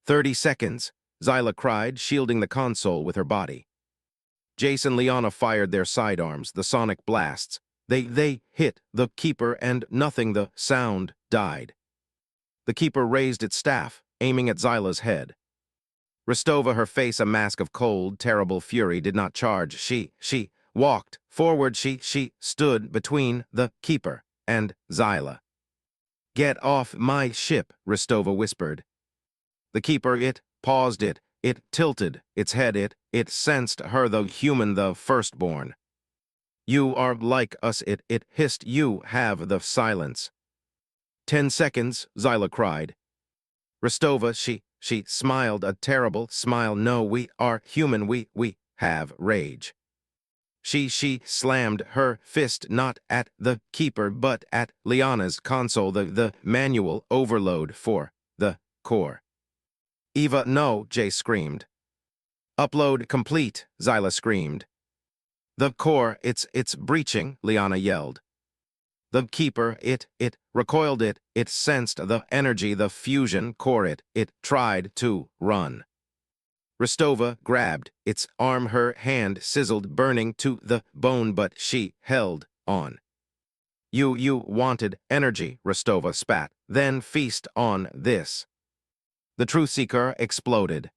30 seconds, Zyla cried, shielding the console with her body. Jace and Liana fired their sidearms, the sonic blasts. They hit the Keeper, and nothing, the sound died. The Keeper raised its staff, aiming at Zyla's head. Ristova, her face a mask of cold, terrible fury, did not charge. She walked forward. She stood between the Keeper and Zyla. Get off my ship, Ristova whispered. The Keeper, it paused. It tilted its head. It sensed her, the human, the firstborn. You are like us, it hissed. You have the silence. 10 seconds, Zyla cried. Ristova, she smiled, a terrible smile. No, we are human, we have rage. She slammed her fist not at the Keeper, but at Liana's console, the manual overload for the core. Eva, no, Jay screamed. Upload complete, Zyla screamed. The core, it's breaching, Liana yelled. The Keeper, it recoiled. It sensed the energy, the fusion core. It tried to run. Ristova grabbed its arm, her hand sizzled, burning to the bone, but she held on. You wanted energy, Ristova spat. Then feast on this. The Truthseeker exploded.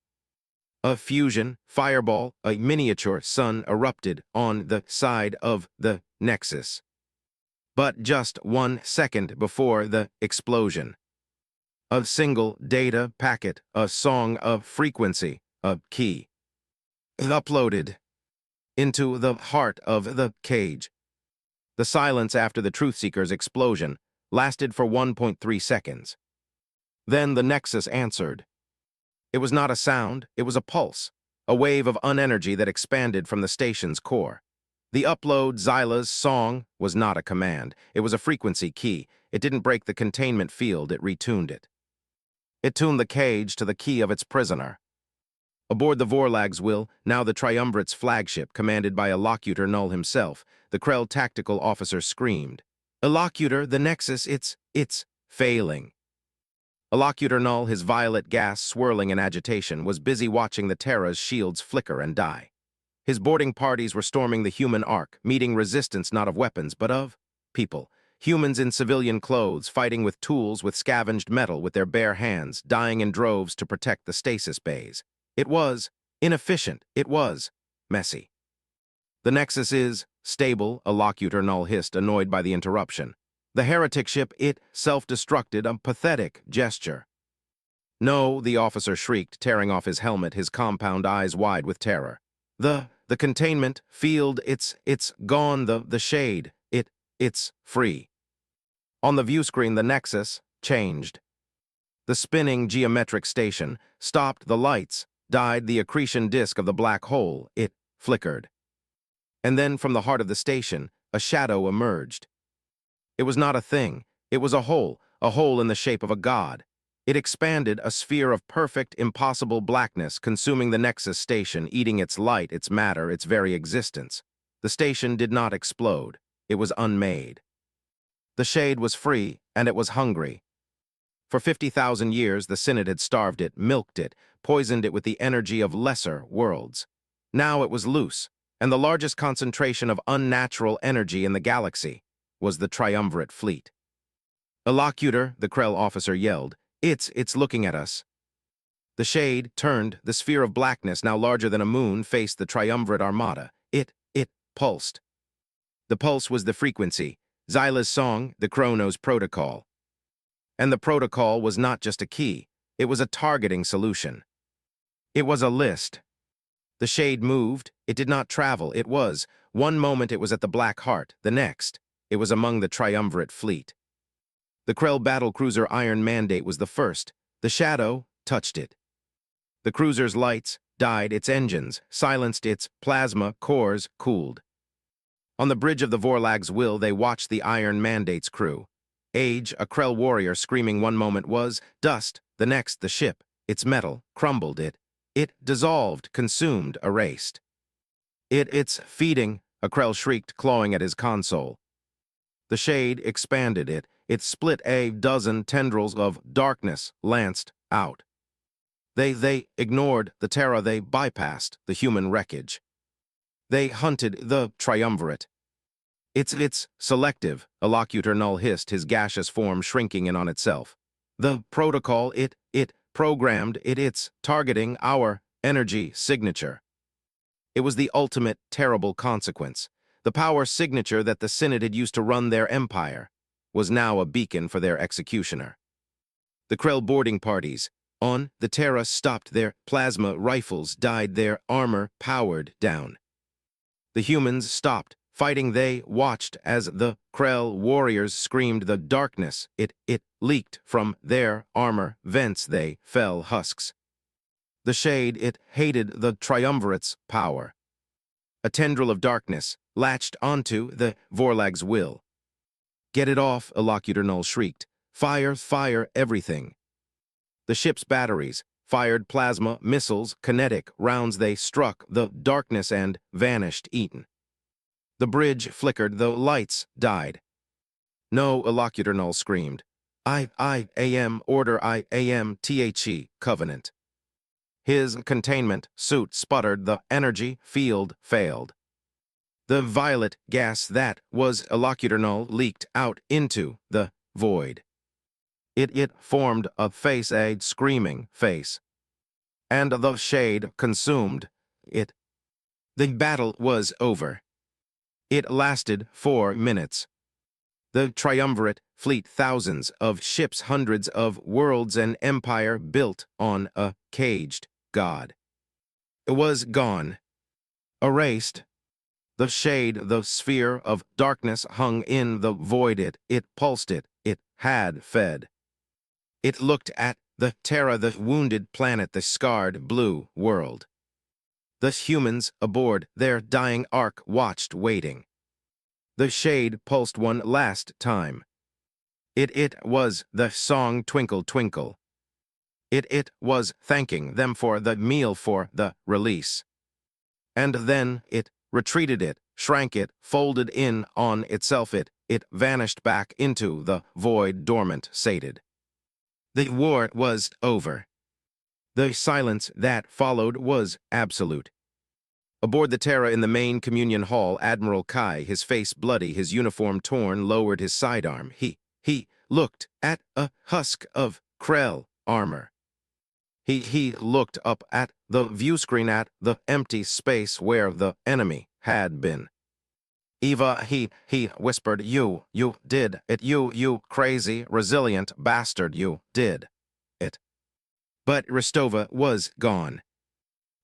A fusion fireball, a miniature sun, erupted on the side of the Nexus. But just 1 second before the explosion, a single data packet, a song, a frequency, a key, uploaded into the heart of the cage. The silence after the Truthseeker's explosion lasted for 1.3 seconds. Then the Nexus answered. It was not a sound, it was a pulse, a wave of unenergy that expanded from the station's core. The upload, Zyla's song, was not a command. It was a frequency key. It didn't break the containment field, it retuned it. It tuned the cage to the key of its prisoner. Aboard the Vorlag's Will, now the Triumvirate's flagship, commanded by Illocutor Null himself, the Krell tactical officer screamed. Illocutor, the Nexus, it's failing. Illocutor Null, his violet gas swirling in agitation, was busy watching the Terra's shields flicker and die. His boarding parties were storming the human ark, meeting resistance not of weapons, but of people. Humans in civilian clothes, fighting with tools, with scavenged metal, with their bare hands, dying in droves to protect the stasis bays. It was inefficient. It was messy. The Nexus is stable, Illocutor Null hissed, annoyed by the interruption. The heretic ship, it self-destructed, a pathetic gesture. No, the officer shrieked, tearing off his helmet, his compound eyes wide with terror. The containment field, it's gone, the shade, it's free. On the view screen, the Nexus changed. The spinning geometric station stopped, the lights died, the accretion disk of the black hole, it flickered. And then from the heart of the station, a shadow emerged. It was not a thing, it was a hole in the shape of a god. It expanded, a sphere of perfect, impossible blackness, consuming the Nexus station, eating its light, its matter, its very existence. The station did not explode. It was unmade. The Shade was free, and it was hungry. For 50,000 years, the Synod had starved it, milked it, poisoned it with the energy of lesser worlds. Now it was loose, and the largest concentration of unnatural energy in the galaxy was the Triumvirate fleet. "Elocutor," the Krell officer yelled. It's looking at us." The Shade turned. The sphere of blackness, now larger than a moon, faced the Triumvirate armada. It pulsed. The pulse was the frequency, Xyla's song, the Chronos protocol. And the protocol was not just a key, it was a targeting solution. It was a list. The Shade moved, it did not travel, it was. One moment it was at the Black Heart, the next, it was among the Triumvirate fleet. The Krell battlecruiser Iron Mandate was the first. The shadow touched it. The cruiser's lights died, its engines silenced, its plasma cores cooled. On the bridge of the Vorlag's Will, they watched the Iron Mandate's crew. Age, a Krell warrior, screaming one moment, was dust, the next the ship. Its metal crumbled, it dissolved, consumed, erased. It's feeding, a Krell shrieked, clawing at his console. The Shade expanded it split, a dozen tendrils of darkness lanced out. They ignored the Terra, they bypassed the human wreckage. They hunted the Triumvirate. It's selective, Elocutor Null hissed, his gaseous form shrinking in on itself. The protocol, it programmed, it's targeting our energy signature. It was the ultimate terrible consequence. The power signature that the Synod had used to run their empire was now a beacon for their executioner. The Krell boarding parties on the Terra stopped, their plasma rifles died, their armor powered down. The humans stopped fighting, they watched as the Krell warriors screamed. The darkness, it leaked from their armor vents, they fell husks. The Shade, it hated the Triumvirate's power. A tendril of darkness latched onto the Vorlag's Will. "Get it off," Elocutor Null shrieked. Fire everything." The ship's batteries fired plasma missiles, kinetic rounds. They struck the darkness and vanished, eaten. The bridge flickered, the lights died. "No," Elocutor Null screamed. I am order, I am The Covenant." His containment suit sputtered, the energy field failed. The violet gas that was Elocutor Null leaked out into the void. It formed a face, a screaming face. And the Shade consumed it. The battle was over. It lasted 4 minutes. The Triumvirate fleet, thousands of ships, hundreds of worlds, an empire built on a caged god. It was gone. Erased. The Shade, the sphere of darkness, hung in the void. It pulsed, it had fed. It looked at the Terra, the wounded planet, the scarred blue world. The humans aboard their dying ark watched, waiting. The Shade pulsed one last time. It was the song Twinkle Twinkle. It was thanking them for the meal, for the release. And then it retreated, it shrank, it folded in on itself, it vanished back into the void, dormant, sated. The war was over. The silence that followed was absolute. Aboard the Terra in the main communion hall, Admiral Kai, his face bloody, his uniform torn, lowered his sidearm. He looked at a husk of Krell armor. He looked up at the viewscreen, at the empty space where the enemy had been. "Eva," he whispered, you did it, you crazy, resilient bastard, you did it." But Ristova was gone.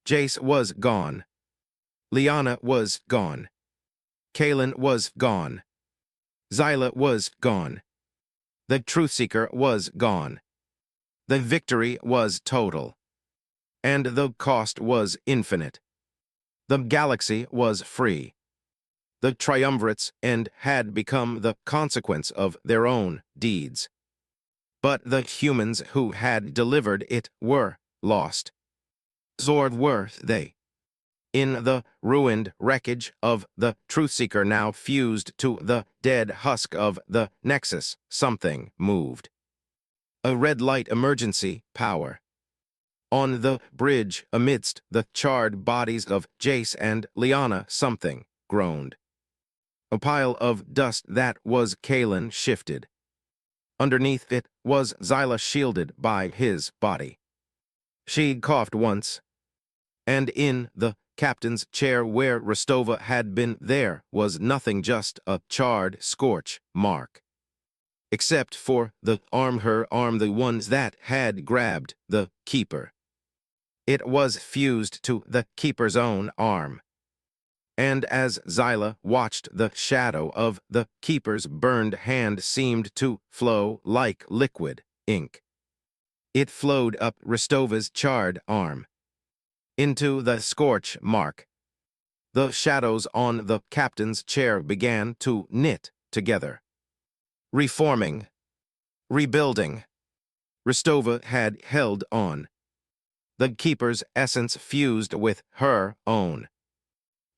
Jace was gone. Liana was gone. Kalen was gone. Xyla was gone. The Truthseeker was gone. The victory was total. And the cost was infinite. The galaxy was free. The Triumvirate's end had become the consequence of their own deeds. But the humans who had delivered it were lost. Zord were they. In the ruined wreckage of the Truthseeker now fused to the dead husk of the Nexus, something moved. A red light emergency power. On the bridge, amidst the charred bodies of Jace and Liana, something groaned. A pile of dust that was Kalen shifted. Underneath it was Xyla, shielded by his body. She coughed once, and in the captain's chair where Rostova had been, there was nothing, just a charred scorch mark. Except for her arm, the ones that had grabbed the Keeper. It was fused to the Keeper's own arm. And as Xyla watched, the shadow of the Keeper's burned hand seemed to flow like liquid ink. It flowed up Rostova's charred arm, into the scorch mark. The shadows on the captain's chair began to knit together. Reforming. Rebuilding. Rostova had held on. The Keeper's essence fused with her own.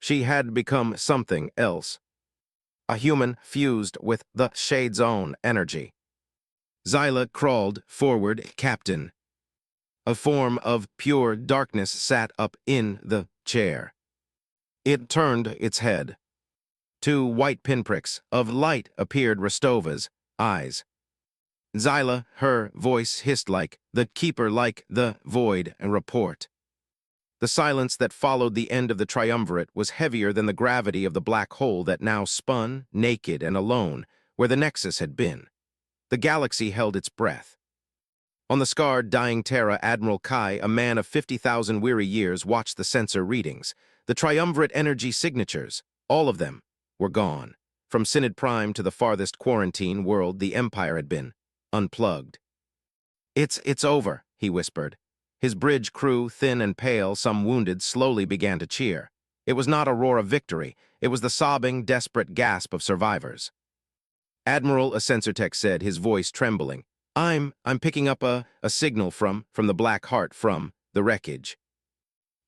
She had become something else. A human fused with the Shade's own energy. Xyla crawled forward. Captain. A form of pure darkness sat up in the chair. It turned its head. 2 white pinpricks of light appeared Rostova's eyes. Xyla, her voice hissed like the Keeper, like the void, and report. The silence that followed the end of the triumvirate was heavier than the gravity of the black hole that now spun, naked and alone, where the Nexus had been. The galaxy held its breath. On the scarred, dying Terra, Admiral Kai, a man of 50,000 weary years, watched the sensor readings. The triumvirate energy signatures, all of them, were gone. From Synod Prime to the farthest quarantine world the Empire had been, unplugged. It's over, he whispered. His bridge crew, thin and pale, some wounded, slowly began to cheer. It was not a roar of victory. It was the sobbing, desperate gasp of survivors. Admiral, a sensor tech said, his voice trembling. I'm picking up a signal from the Black Heart, from the wreckage.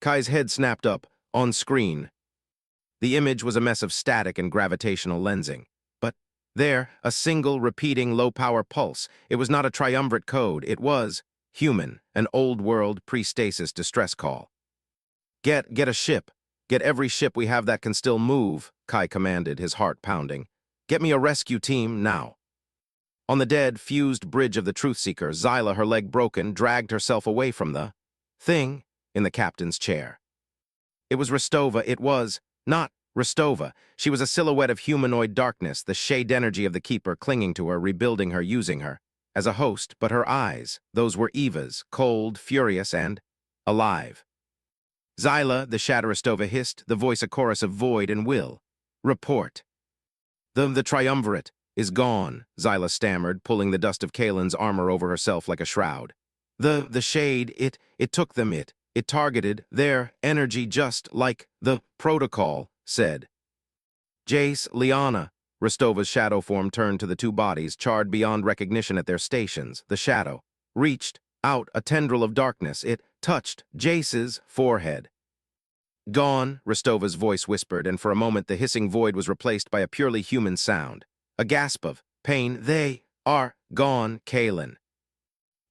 Kai's head snapped up, on screen. The image was a mess of static and gravitational lensing. But there, a single, repeating, low-power pulse. It was not a triumvirate code. It was human, an old-world pre-stasis distress call. Get a ship. Get every ship we have that can still move, Kai commanded, his heart pounding. Get me a rescue team, now. On the dead, fused bridge of the Truthseeker, Xyla, her leg broken, dragged herself away from the thing in the captain's chair. It was Rostova. It was not Rostova. She was a silhouette of humanoid darkness, the shade energy of the Keeper clinging to her, rebuilding her, using her as a host, but her eyes, those were Eva's, cold, furious, and alive. Xyla, the Shadow Rostova hissed, the voice a chorus of void and will. Report. The triumvirate is gone, Xyla stammered, pulling the dust of Kalen's armor over herself like a shroud. The shade, it took them, it targeted their energy just like the protocol said. Jace, Liana. Rostova's shadow form turned to the 2 bodies, charred beyond recognition at their stations. The shadow reached out a tendril of darkness. It touched Jace's forehead. Gone, Rostova's voice whispered, and for a moment the hissing void was replaced by a purely human sound. A gasp of pain. They are gone, Kalen.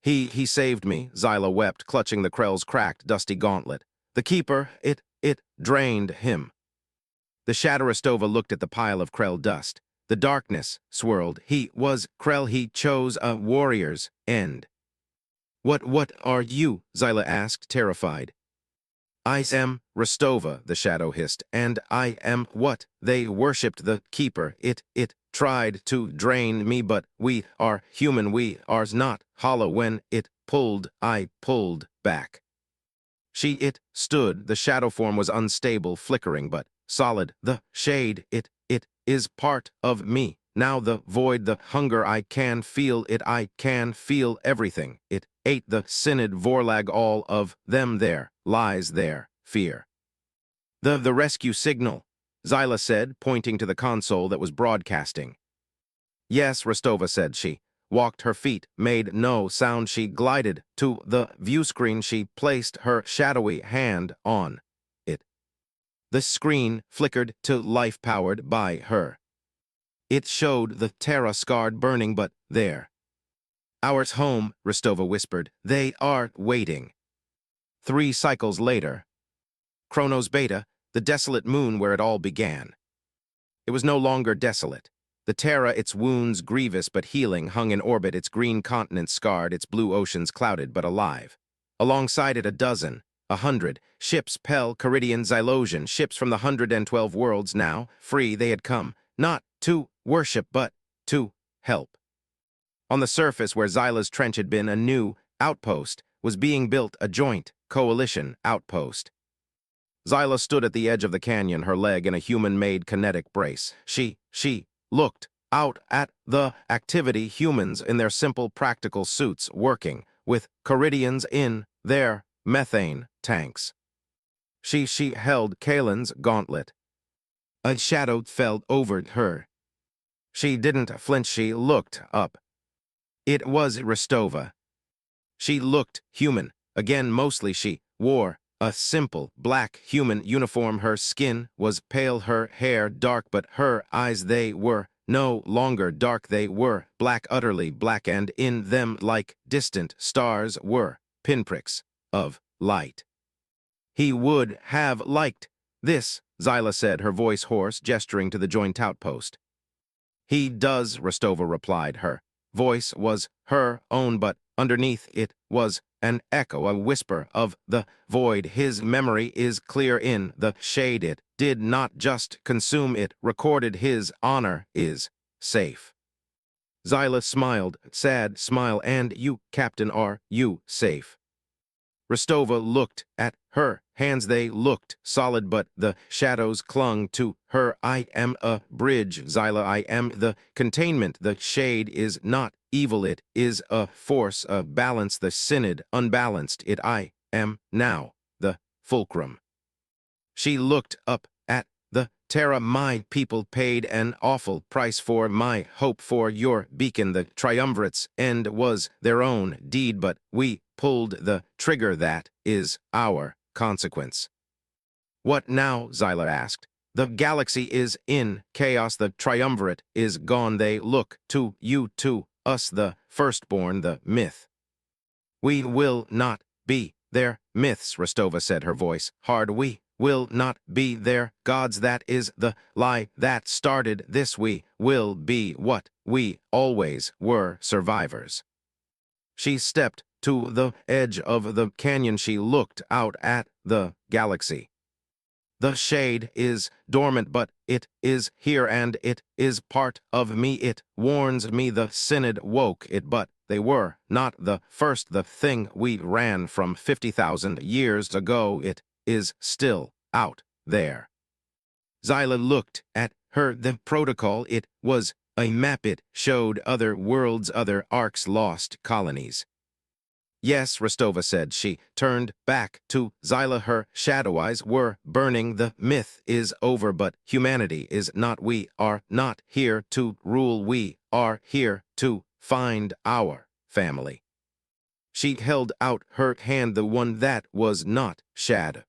He saved me, Xyla wept, clutching the Krell's cracked, dusty gauntlet. The Keeper, it drained him. The Shadow Rostova looked at the pile of Krell dust. The darkness swirled. He was Krell. He chose a warrior's end. What are you? Xyla asked, terrified. I am Rostova, the shadow hissed, and I am what? They worshipped the Keeper. It tried to drain me, but we are human. We are not hollow. When it pulled, I pulled back. It stood. The shadow form was unstable, flickering, but solid. The shade, it is part of me. Now the void, the hunger, I can feel it. I can feel everything. It ate the Synod Vorlag, all of them. There lies their fear. The rescue signal, Xyla said, pointing to the console that was broadcasting. Yes, Rostova said. She walked her feet, made no sound. She glided to the view screen. She placed her shadowy hand on it. The screen flickered to life powered by her. It showed the Terra scarred burning, but there. Ours home, Rostova whispered. They are waiting. 3 cycles later. Kronos Beta, the desolate moon where it all began. It was no longer desolate. The Terra, its wounds grievous but healing, hung in orbit, its green continents scarred, its blue oceans clouded but alive. Alongside it 100, ships, Pell, Caridian, Xylosian, ships from the 112 worlds now, free they had come, not to worship but to help. On the surface where Xyla's trench had been, a new outpost was being built, a joint coalition outpost. Xyla stood at the edge of the canyon, her leg in a human-made kinetic brace. She looked out at the activity, humans in their simple practical suits working, with Caridians in their methane tanks. She held Kalen's gauntlet. A shadow fell over her. She didn't flinch, she looked up. It was Rostova. She looked human. Again, mostly she wore a simple black human uniform. Her skin was pale, her hair dark, but her eyes, they were no longer dark, they were black, utterly black, and in them, like distant stars, were pinpricks of light. He would have liked this, Xyla said, her voice hoarse, gesturing to the joint outpost. He does, Rostova replied. Her voice was her own, but underneath it was an echo, a whisper of the void. His memory is clear in the shade. It did not just consume, it recorded. His honor is safe. Xyla smiled, sad smile. And you, Captain, are you safe? Rostova looked at her hands. They looked solid, but the shadows clung to her. I am a bridge, Xyla. I am the containment. The shade is not evil. It is a force, a balance. The synod unbalanced. It I am now the fulcrum. She looked up at the Terra. My people paid an awful price for my hope, for your beacon. The triumvirate's end was their own deed, but we pulled the trigger. That is our consequence. What now? Xyla asked. The galaxy is in chaos. The triumvirate is gone. They look to you, to us, the firstborn, the myth. We will not be their myths, Rostova said, her voice hard. We will not be their gods. That is the lie that started this. We will be what we always were, survivors. She stepped to the edge of the canyon. She looked out at the galaxy. The shade is dormant, but it is here, and it is part of me. It warns me. The synod woke it, but they were not the first. The thing we ran from 50,000 years ago, it is still out there. Xyla looked at her. The protocol, it was a map. It showed other worlds, other arcs, lost colonies. Yes, Rostova said. She turned back to Xyla. Her shadow eyes were burning. The myth is over, but humanity is not. We are not here to rule. We are here to find our family. She held out her hand, the one that was not Shad.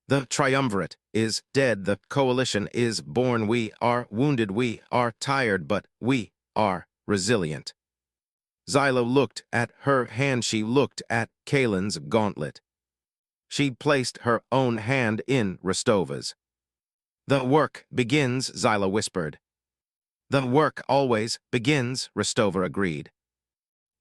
The triumvirate is dead. The coalition is born. We are wounded. We are tired, but we are resilient. Xyla looked at her hand. She looked at Kalen's gauntlet. She placed her own hand in Rostova's. The work begins, Xyla whispered. The work always begins, Rostova agreed.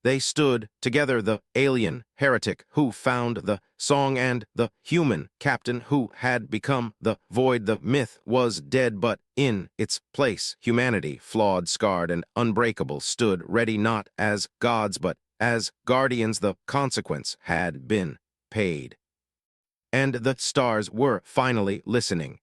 They stood together, the alien heretic who found the song and the human captain who had become the void. The myth was dead, but in its place, humanity, flawed, scarred, and unbreakable, stood ready, not as gods, but as guardians. The consequence had been paid. And the stars were finally listening.